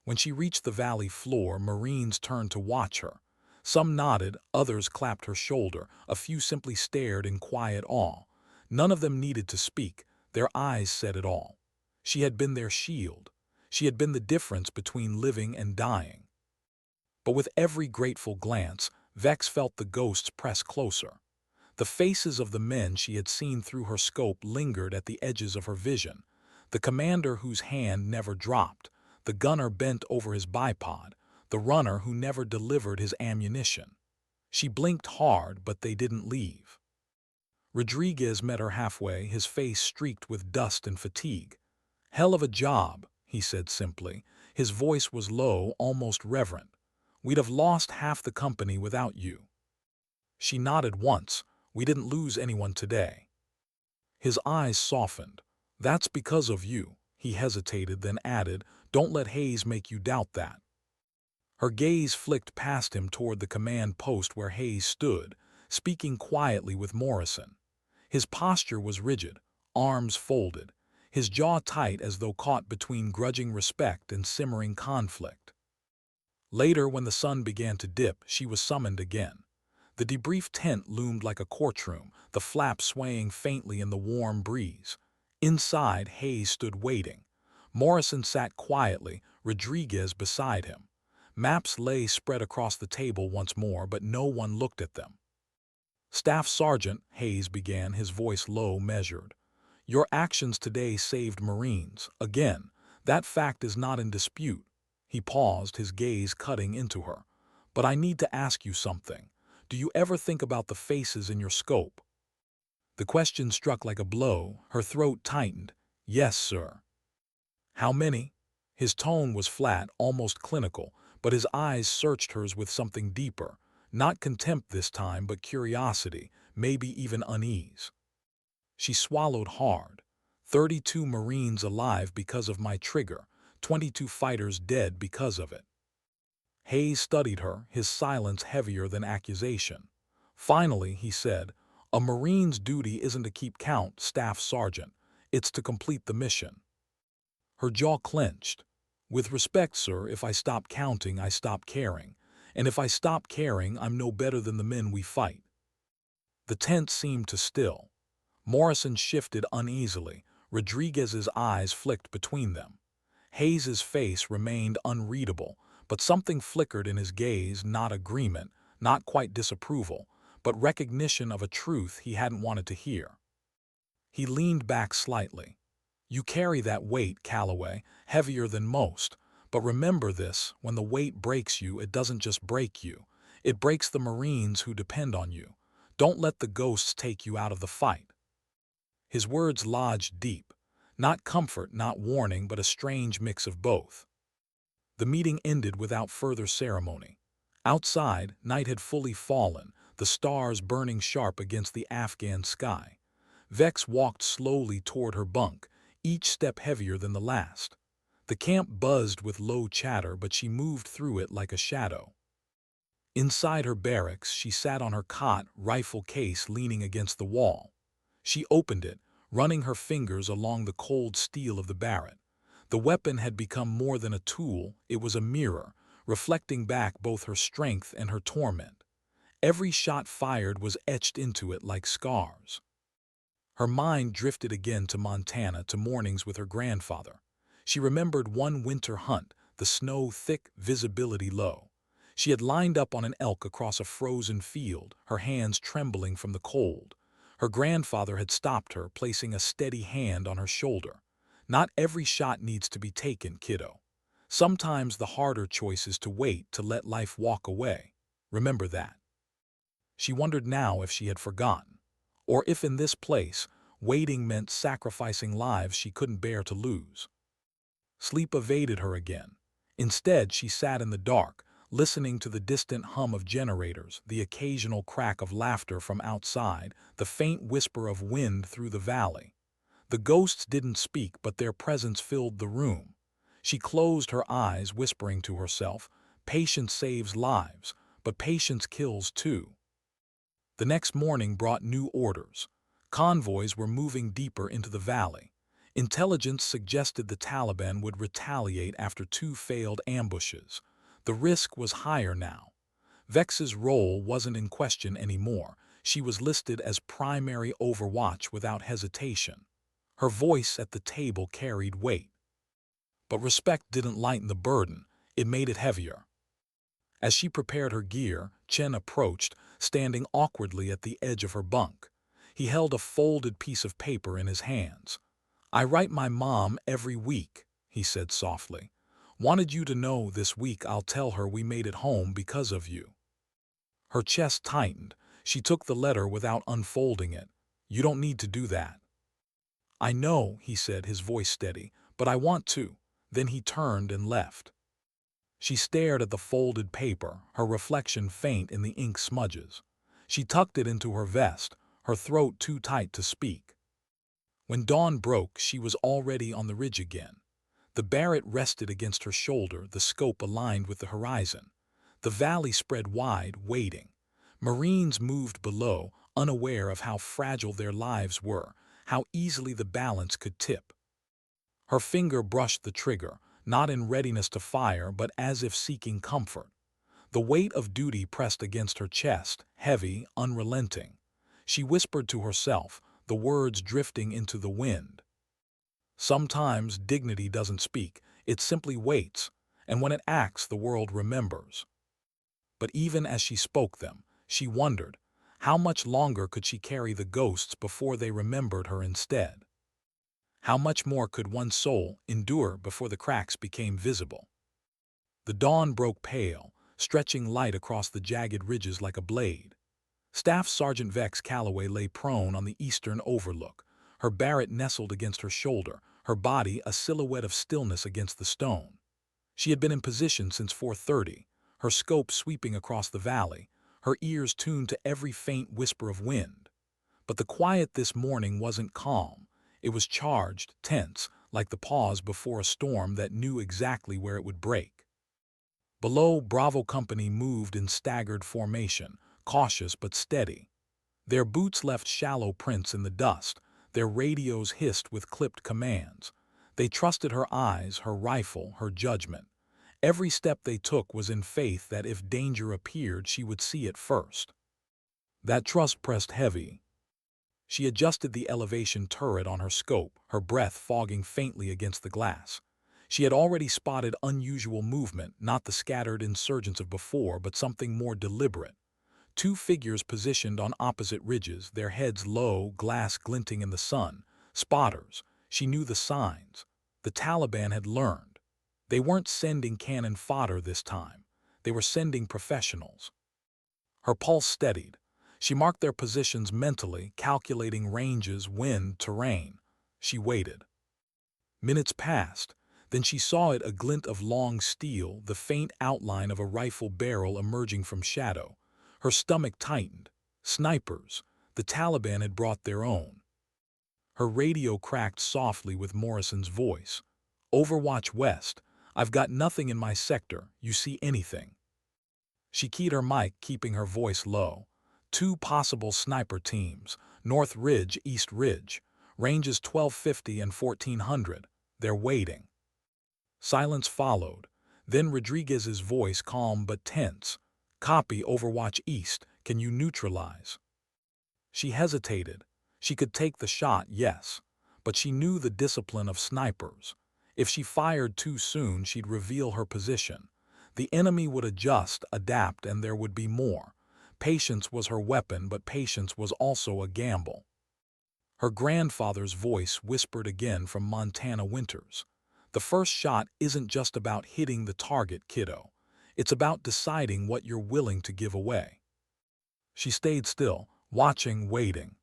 When she reached the valley floor, Marines turned to watch her. Some nodded, others clapped her shoulder, a few simply stared in quiet awe. None of them needed to speak, their eyes said it all. She had been their shield. She had been the difference between living and dying. But with every grateful glance, Vex felt the ghosts press closer. The faces of the men she had seen through her scope lingered at the edges of her vision. The commander whose hand never dropped, the gunner bent over his bipod, the runner who never delivered his ammunition. She blinked hard, but they didn't leave. Rodriguez met her halfway, his face streaked with dust and fatigue. "Hell of a job," he said simply. His voice was low, almost reverent. "We'd have lost half the company without you." She nodded once. "We didn't lose anyone today." His eyes softened. "That's because of you." He hesitated, then added, "Don't let Hayes make you doubt that." Her gaze flicked past him toward the command post where Hayes stood, speaking quietly with Morrison. His posture was rigid, arms folded, his jaw tight as though caught between grudging respect and simmering conflict. Later, when the sun began to dip, she was summoned again. The debrief tent loomed like a courtroom, the flap swaying faintly in the warm breeze. Inside, Hayes stood waiting. Morrison sat quietly, Rodriguez beside him. Maps lay spread across the table once more, but no one looked at them. "Staff Sergeant," Hayes began, his voice low, measured. "Your actions today saved Marines. Again, that fact is not in dispute." He paused, his gaze cutting into her. "But I need to ask you something. Do you ever think about the faces in your scope?" The question struck like a blow. Her throat tightened. "Yes, sir." "How many?" His tone was flat, almost clinical, but his eyes searched hers with something deeper. Not contempt this time, but curiosity, maybe even unease. She swallowed hard. 32 Marines alive because of my trigger, 22 fighters dead because of it. Hayes studied her, his silence heavier than accusation. Finally, he said, "A Marine's duty isn't to keep count, Staff Sergeant. It's to complete the mission. Her jaw clenched. With respect, sir, if I stop counting, I stop caring. And if I stop caring, I'm no better than the men we fight. The tent seemed to still. Morrison shifted uneasily. Rodriguez's eyes flicked between them. Hayes's face remained unreadable, but something flickered in his gaze, not agreement, not quite disapproval, but recognition of a truth he hadn't wanted to hear. He leaned back slightly. You carry that weight, Callaway, heavier than most. But remember this, when the weight breaks you, it doesn't just break you. It breaks the Marines who depend on you. Don't let the ghosts take you out of the fight. His words lodged deep. Not comfort, not warning, but a strange mix of both. The meeting ended without further ceremony. Outside, night had fully fallen, the stars burning sharp against the Afghan sky. Vex walked slowly toward her bunk, each step heavier than the last. The camp buzzed with low chatter, but she moved through it like a shadow. Inside her barracks, she sat on her cot, rifle case leaning against the wall. She opened it, running her fingers along the cold steel of the Barrett. The weapon had become more than a tool, it was a mirror, reflecting back both her strength and her torment. Every shot fired was etched into it like scars. Her mind drifted again to Montana, to mornings with her grandfather. She remembered one winter hunt, the snow thick, visibility low. She had lined up on an elk across a frozen field, her hands trembling from the cold. Her grandfather had stopped her, placing a steady hand on her shoulder. Not every shot needs to be taken, kiddo. Sometimes the harder choice is to wait, to let life walk away. Remember that. She wondered now if she had forgotten, or if in this place, waiting meant sacrificing lives she couldn't bear to lose. Sleep evaded her again. Instead, she sat in the dark, listening to the distant hum of generators, the occasional crack of laughter from outside, the faint whisper of wind through the valley. The ghosts didn't speak, but their presence filled the room. She closed her eyes, whispering to herself, "Patience saves lives, but patience kills too." The next morning brought new orders. Convoys were moving deeper into the valley. Intelligence suggested the Taliban would retaliate after 2 failed ambushes. The risk was higher now. Vex's role wasn't in question anymore. She was listed as primary overwatch without hesitation. Her voice at the table carried weight. But respect didn't lighten the burden, it made it heavier. As she prepared her gear, Chen approached, standing awkwardly at the edge of her bunk. He held a folded piece of paper in his hands. "I write my mom every week," he said softly. "Wanted you to know this week I'll tell her we made it home because of you." Her chest tightened. She took the letter without unfolding it. "You don't need to do that." "I know," he said, his voice steady, "but I want to." Then he turned and left. She stared at the folded paper, her reflection faint in the ink smudges. She tucked it into her vest, her throat too tight to speak. When dawn broke, she was already on the ridge again. The Barrett rested against her shoulder, the scope aligned with the horizon. The valley spread wide, waiting. Marines moved below, unaware of how fragile their lives were, how easily the balance could tip. Her finger brushed the trigger, not in readiness to fire, but as if seeking comfort. The weight of duty pressed against her chest, heavy, unrelenting. She whispered to herself, the words drifting into the wind. Sometimes dignity doesn't speak, it simply waits, and when it acts, the world remembers. But even as she spoke them, she wondered, how much longer could she carry the ghosts before they remembered her instead? How much more could one soul endure before the cracks became visible? The dawn broke pale, stretching light across the jagged ridges like a blade. Staff Sergeant Vex Callaway lay prone on the eastern overlook, her Barrett nestled against her shoulder, her body a silhouette of stillness against the stone. She had been in position since 4:30, her scope sweeping across the valley, her ears tuned to every faint whisper of wind. But the quiet this morning wasn't calm. It was charged, tense, like the pause before a storm that knew exactly where it would break. Below, Bravo Company moved in staggered formation, cautious but steady. Their boots left shallow prints in the dust, Their radios hissed with clipped commands. They trusted her eyes, her rifle, her judgment. Every step they took was in faith that if danger appeared, she would see it first. That trust pressed heavy. She adjusted the elevation turret on her scope, her breath fogging faintly against the glass. She had already spotted unusual movement, not the scattered insurgents of before, but something more deliberate. Two figures positioned on opposite ridges, their heads low, glass glinting in the sun. Spotters. She knew the signs. The Taliban had learned. They weren't sending cannon fodder this time. They were sending professionals. Her pulse steadied. She marked their positions mentally, calculating ranges, wind, terrain. She waited. Minutes passed. Then she saw it, a glint of long steel, the faint outline of a rifle barrel emerging from shadow. Her stomach tightened. Snipers. The Taliban had brought their own. Her radio cracked softly with Morrison's voice. "Overwatch West. I've got nothing in my sector. You see anything?" She keyed her mic, keeping her voice low. "Two possible sniper teams. North Ridge, East Ridge. Ranges 1250 and 1400. They're waiting." Silence followed. Then Rodriguez's voice, calm but tense. "Copy, Overwatch East. Can you neutralize?" She hesitated. She could take the shot, yes. But she knew the discipline of snipers. If she fired too soon, she'd reveal her position. The enemy would adjust, adapt, and there would be more. Patience was her weapon, but patience was also a gamble. Her grandfather's voice whispered again from Montana winters. "The first shot isn't just about hitting the target, kiddo. It's about deciding what you're willing to give away." She stayed still, watching, waiting.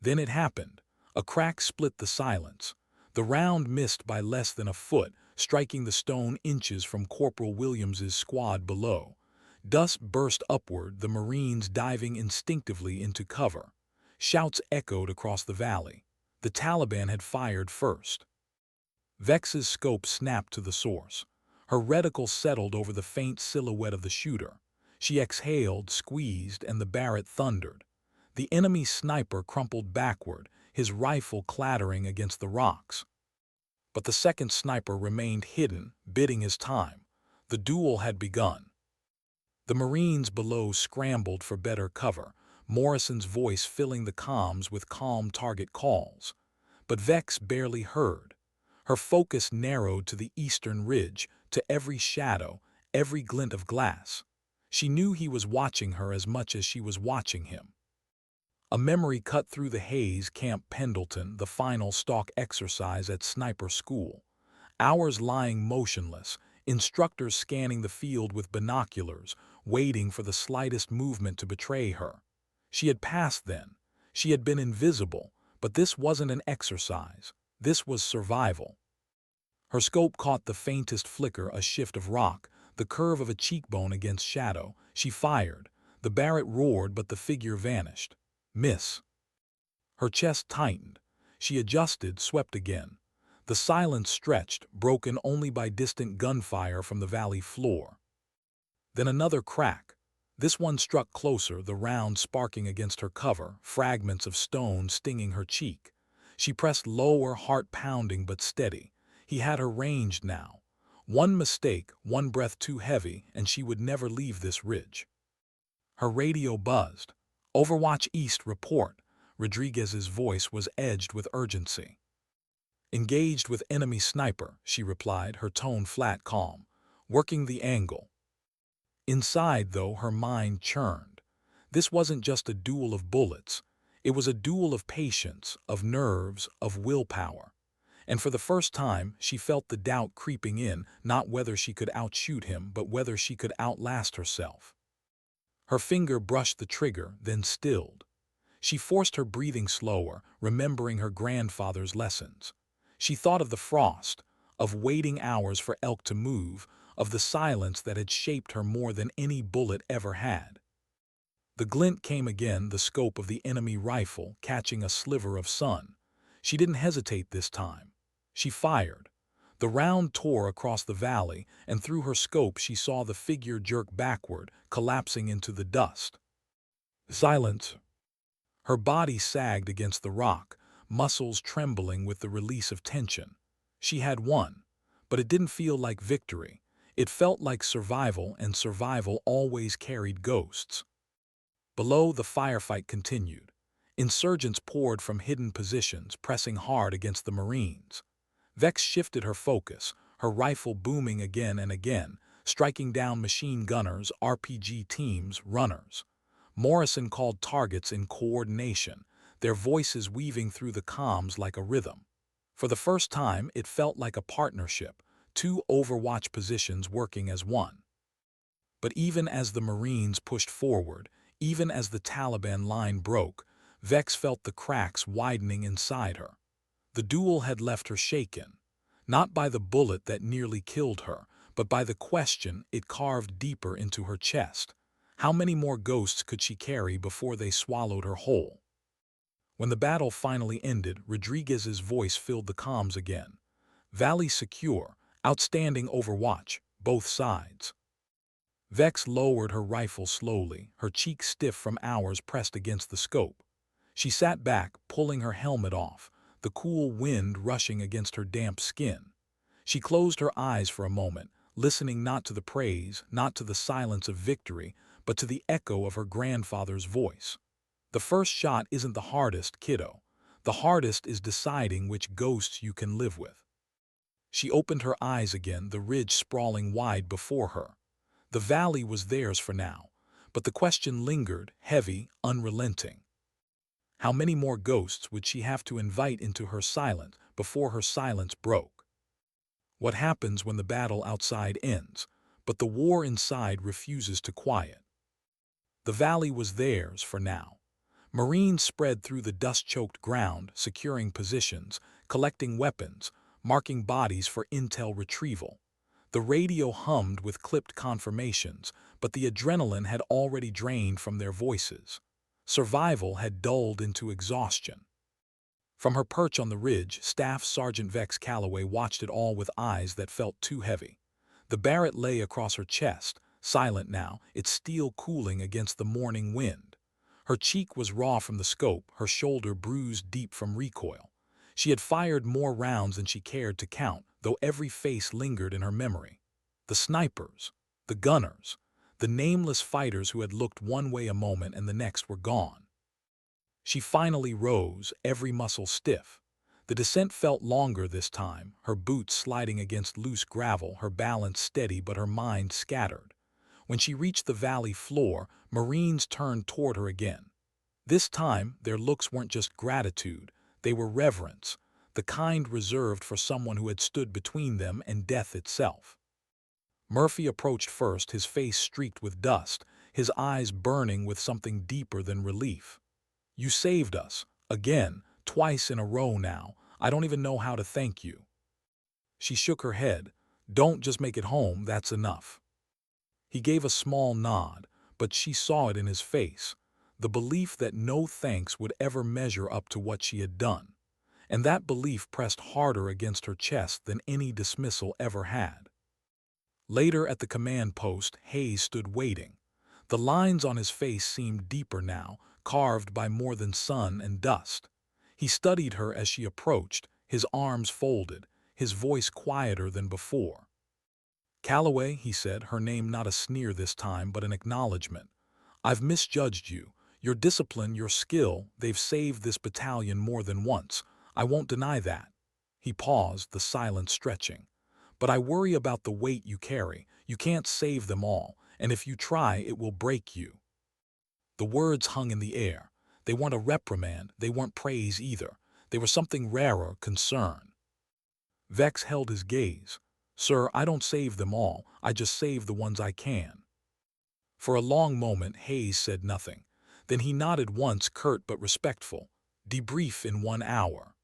Then it happened. A crack split the silence. The round missed by less than a foot, striking the stone inches from Corporal Williams's squad below. Dust burst upward, the Marines diving instinctively into cover. Shouts echoed across the valley. The Taliban had fired first. Vex's scope snapped to the source. Her reticle settled over the faint silhouette of the shooter. She exhaled, squeezed, and the Barrett thundered. The enemy sniper crumpled backward, his rifle clattering against the rocks. But the second sniper remained hidden, biding his time. The duel had begun. The Marines below scrambled for better cover, Morrison's voice filling the comms with calm target calls. But Vex barely heard. Her focus narrowed to the eastern ridge, to every shadow, every glint of glass. She knew he was watching her as much as she was watching him. A memory cut through the haze. Camp Pendleton, the final stalk exercise at sniper school. Hours lying motionless, instructors scanning the field with binoculars, waiting for the slightest movement to betray her. She had passed then. She had been invisible, but this wasn't an exercise. This was survival. Her scope caught the faintest flicker, a shift of rock, the curve of a cheekbone against shadow. She fired. The Barrett roared, but the figure vanished. Miss. Her chest tightened. She adjusted, swept again. The silence stretched, broken only by distant gunfire from the valley floor. Then another crack. This one struck closer, the round sparking against her cover, fragments of stone stinging her cheek. She pressed lower, heart pounding but steady. He had her ranged now. One mistake, one breath too heavy, and she would never leave this ridge. Her radio buzzed. "Overwatch East, report." Rodriguez's voice was edged with urgency. "Engaged with enemy sniper," she replied, her tone flat, calm. "Working the angle." Inside, though, her mind churned. This wasn't just a duel of bullets. It was a duel of patience, of nerves, of willpower. And for the first time, she felt the doubt creeping in, not whether she could outshoot him, but whether she could outlast herself. Her finger brushed the trigger, then stilled. She forced her breathing slower, remembering her grandfather's lessons. She thought of the frost, of waiting hours for elk to move, of the silence that had shaped her more than any bullet ever had. The glint came again, the scope of the enemy rifle catching a sliver of sun. She didn't hesitate this time. She fired. The round tore across the valley, and through her scope she saw the figure jerk backward, collapsing into the dust. Silence. Her body sagged against the rock, muscles trembling with the release of tension. She had won, but it didn't feel like victory. It felt like survival, and survival always carried ghosts. Below, the firefight continued. Insurgents poured from hidden positions, pressing hard against the Marines. Vex shifted her focus, her rifle booming again and again, striking down machine gunners, RPG teams, runners. Morrison called targets in coordination, their voices weaving through the comms like a rhythm. For the first time, it felt like a partnership, two Overwatch positions working as one. But even as the Marines pushed forward, even as the Taliban line broke, Vex felt the cracks widening inside her. The duel had left her shaken, not by the bullet that nearly killed her, but by the question it carved deeper into her chest. How many more ghosts could she carry before they swallowed her whole? When the battle finally ended, Rodriguez's voice filled the comms again. Valley secure, outstanding Overwatch, both sides. Vex lowered her rifle slowly, her cheeks stiff from hours pressed against the scope. She sat back, pulling her helmet off, the cool wind rushing against her damp skin. She closed her eyes for a moment, listening not to the praise, not to the silence of victory, but to the echo of her grandfather's voice. The first shot isn't the hardest, kiddo. The hardest is deciding which ghosts you can live with. She opened her eyes again, the ridge sprawling wide before her. The valley was theirs for now, but the question lingered, heavy, unrelenting. How many more ghosts would she have to invite into her silence before her silence broke? What happens when the battle outside ends, but the war inside refuses to quiet? The valley was theirs for now. Marines spread through the dust-choked ground, securing positions, collecting weapons, marking bodies for intel retrieval. The radio hummed with clipped confirmations, but the adrenaline had already drained from their voices. Survival had dulled into exhaustion. From her perch on the ridge, Staff Sergeant Vex Callaway watched it all with eyes that felt too heavy. The Barrett lay across her chest, silent now, its steel cooling against the morning wind. Her cheek was raw from the scope, her shoulder bruised deep from recoil. She had fired more rounds than she cared to count, though every face lingered in her memory. The snipers, the gunners, the nameless fighters who had looked one way a moment and the next were gone. She finally rose, every muscle stiff. The descent felt longer this time, her boots sliding against loose gravel, her balance steady but her mind scattered. When she reached the valley floor, Marines turned toward her again. This time, their looks weren't just gratitude, they were reverence, the kind reserved for someone who had stood between them and death itself. Murphy approached first, his face streaked with dust, his eyes burning with something deeper than relief. "You saved us, again, twice in a row now. I don't even know how to thank you." She shook her head. "Don't just make it home, that's enough." He gave a small nod, but she saw it in his face, the belief that no thanks would ever measure up to what she had done. And that belief pressed harder against her chest than any dismissal ever had. Later at the command post, Hayes stood waiting. The lines on his face seemed deeper now, carved by more than sun and dust. He studied her as she approached, his arms folded, his voice quieter than before. "Callaway," he said, her name not a sneer this time but an acknowledgement. "I've misjudged you. Your discipline, your skill, they've saved this battalion more than once. I won't deny that." He paused, the silence stretching. "But I worry about the weight you carry. You can't save them all, and if you try, it will break you." The words hung in the air. They weren't a reprimand, they weren't praise either. They were something rarer, concern. Vex held his gaze. "Sir, I don't save them all, I just save the ones I can." For a long moment, Hayes said nothing. Then he nodded once, curt but respectful. "Debrief in 1 hour."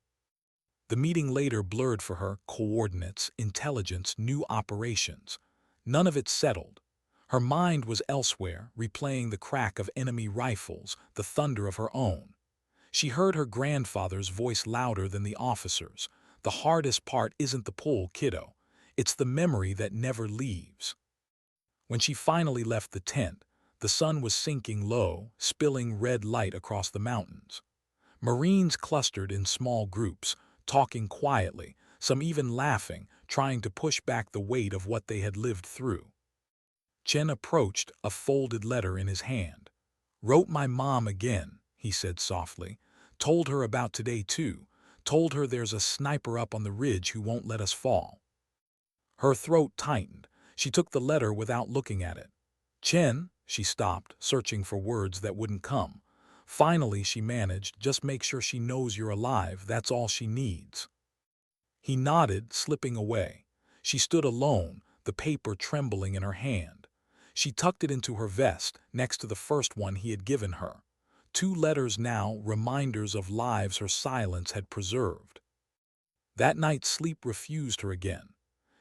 The meeting later blurred for her, coordinates, intelligence, new operations. None of it settled. Her mind was elsewhere, replaying the crack of enemy rifles, the thunder of her own. She heard her grandfather's voice louder than the officers. "The hardest part isn't the pull, kiddo. It's the memory that never leaves." When she finally left the tent, the sun was sinking low, spilling red light across the mountains. Marines clustered in small groups, talking quietly, some even laughing, trying to push back the weight of what they had lived through. Chen approached, a folded letter in his hand. "Wrote my mom again," he said softly. "Told her about today too. Told her there's a sniper up on the ridge who won't let us fall." Her throat tightened. She took the letter without looking at it. "Chen," she stopped, searching for words that wouldn't come. Finally, she managed, "Just make sure she knows you're alive, that's all she needs." He nodded, slipping away. She stood alone, the paper trembling in her hand. She tucked it into her vest, next to the first one he had given her. 2 letters now, reminders of lives her silence had preserved. That night sleep refused her again.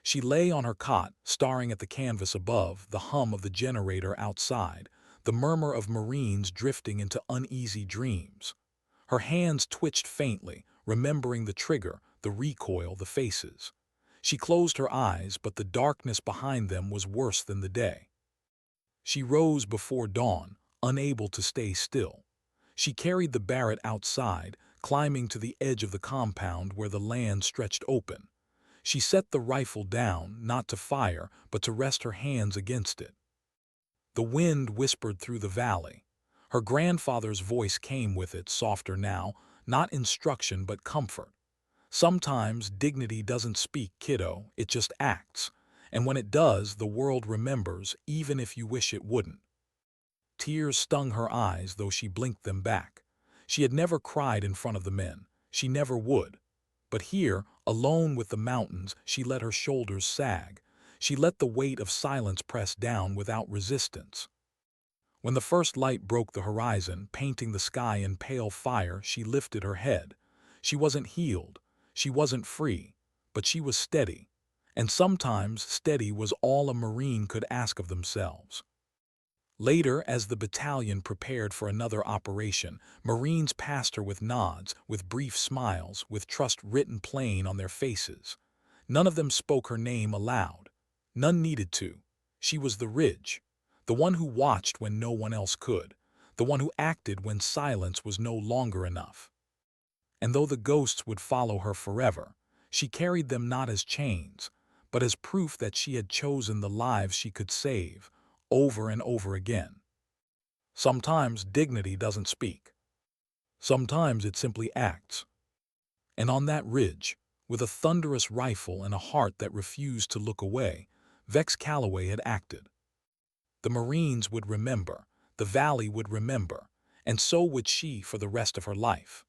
She lay on her cot, staring at the canvas above, the hum of the generator outside, the murmur of Marines drifting into uneasy dreams. Her hands twitched faintly, remembering the trigger, the recoil, the faces. She closed her eyes, but the darkness behind them was worse than the day. She rose before dawn, unable to stay still. She carried the Barrett outside, climbing to the edge of the compound where the land stretched open. She set the rifle down, not to fire, but to rest her hands against it. The wind whispered through the valley. Her grandfather's voice came with it, softer now, not instruction but comfort. "Sometimes dignity doesn't speak, kiddo, it just acts. And when it does, the world remembers, even if you wish it wouldn't." Tears stung her eyes, though she blinked them back. She had never cried in front of the men. She never would. But here, alone with the mountains, she let her shoulders sag. She let the weight of silence press down without resistance. When the first light broke the horizon, painting the sky in pale fire, she lifted her head. She wasn't healed. She wasn't free. But she was steady. And sometimes steady was all a Marine could ask of themselves. Later, as the battalion prepared for another operation, Marines passed her with nods, with brief smiles, with trust written plain on their faces. None of them spoke her name aloud. None needed to. She was the Ridge, the one who watched when no one else could, the one who acted when silence was no longer enough. And though the ghosts would follow her forever, she carried them not as chains, but as proof that she had chosen the lives she could save, over and over again. Sometimes dignity doesn't speak. Sometimes it simply acts. And on that ridge, with a thunderous rifle and a heart that refused to look away, Vex Callaway had acted. The Marines would remember, the valley would remember, and so would she for the rest of her life.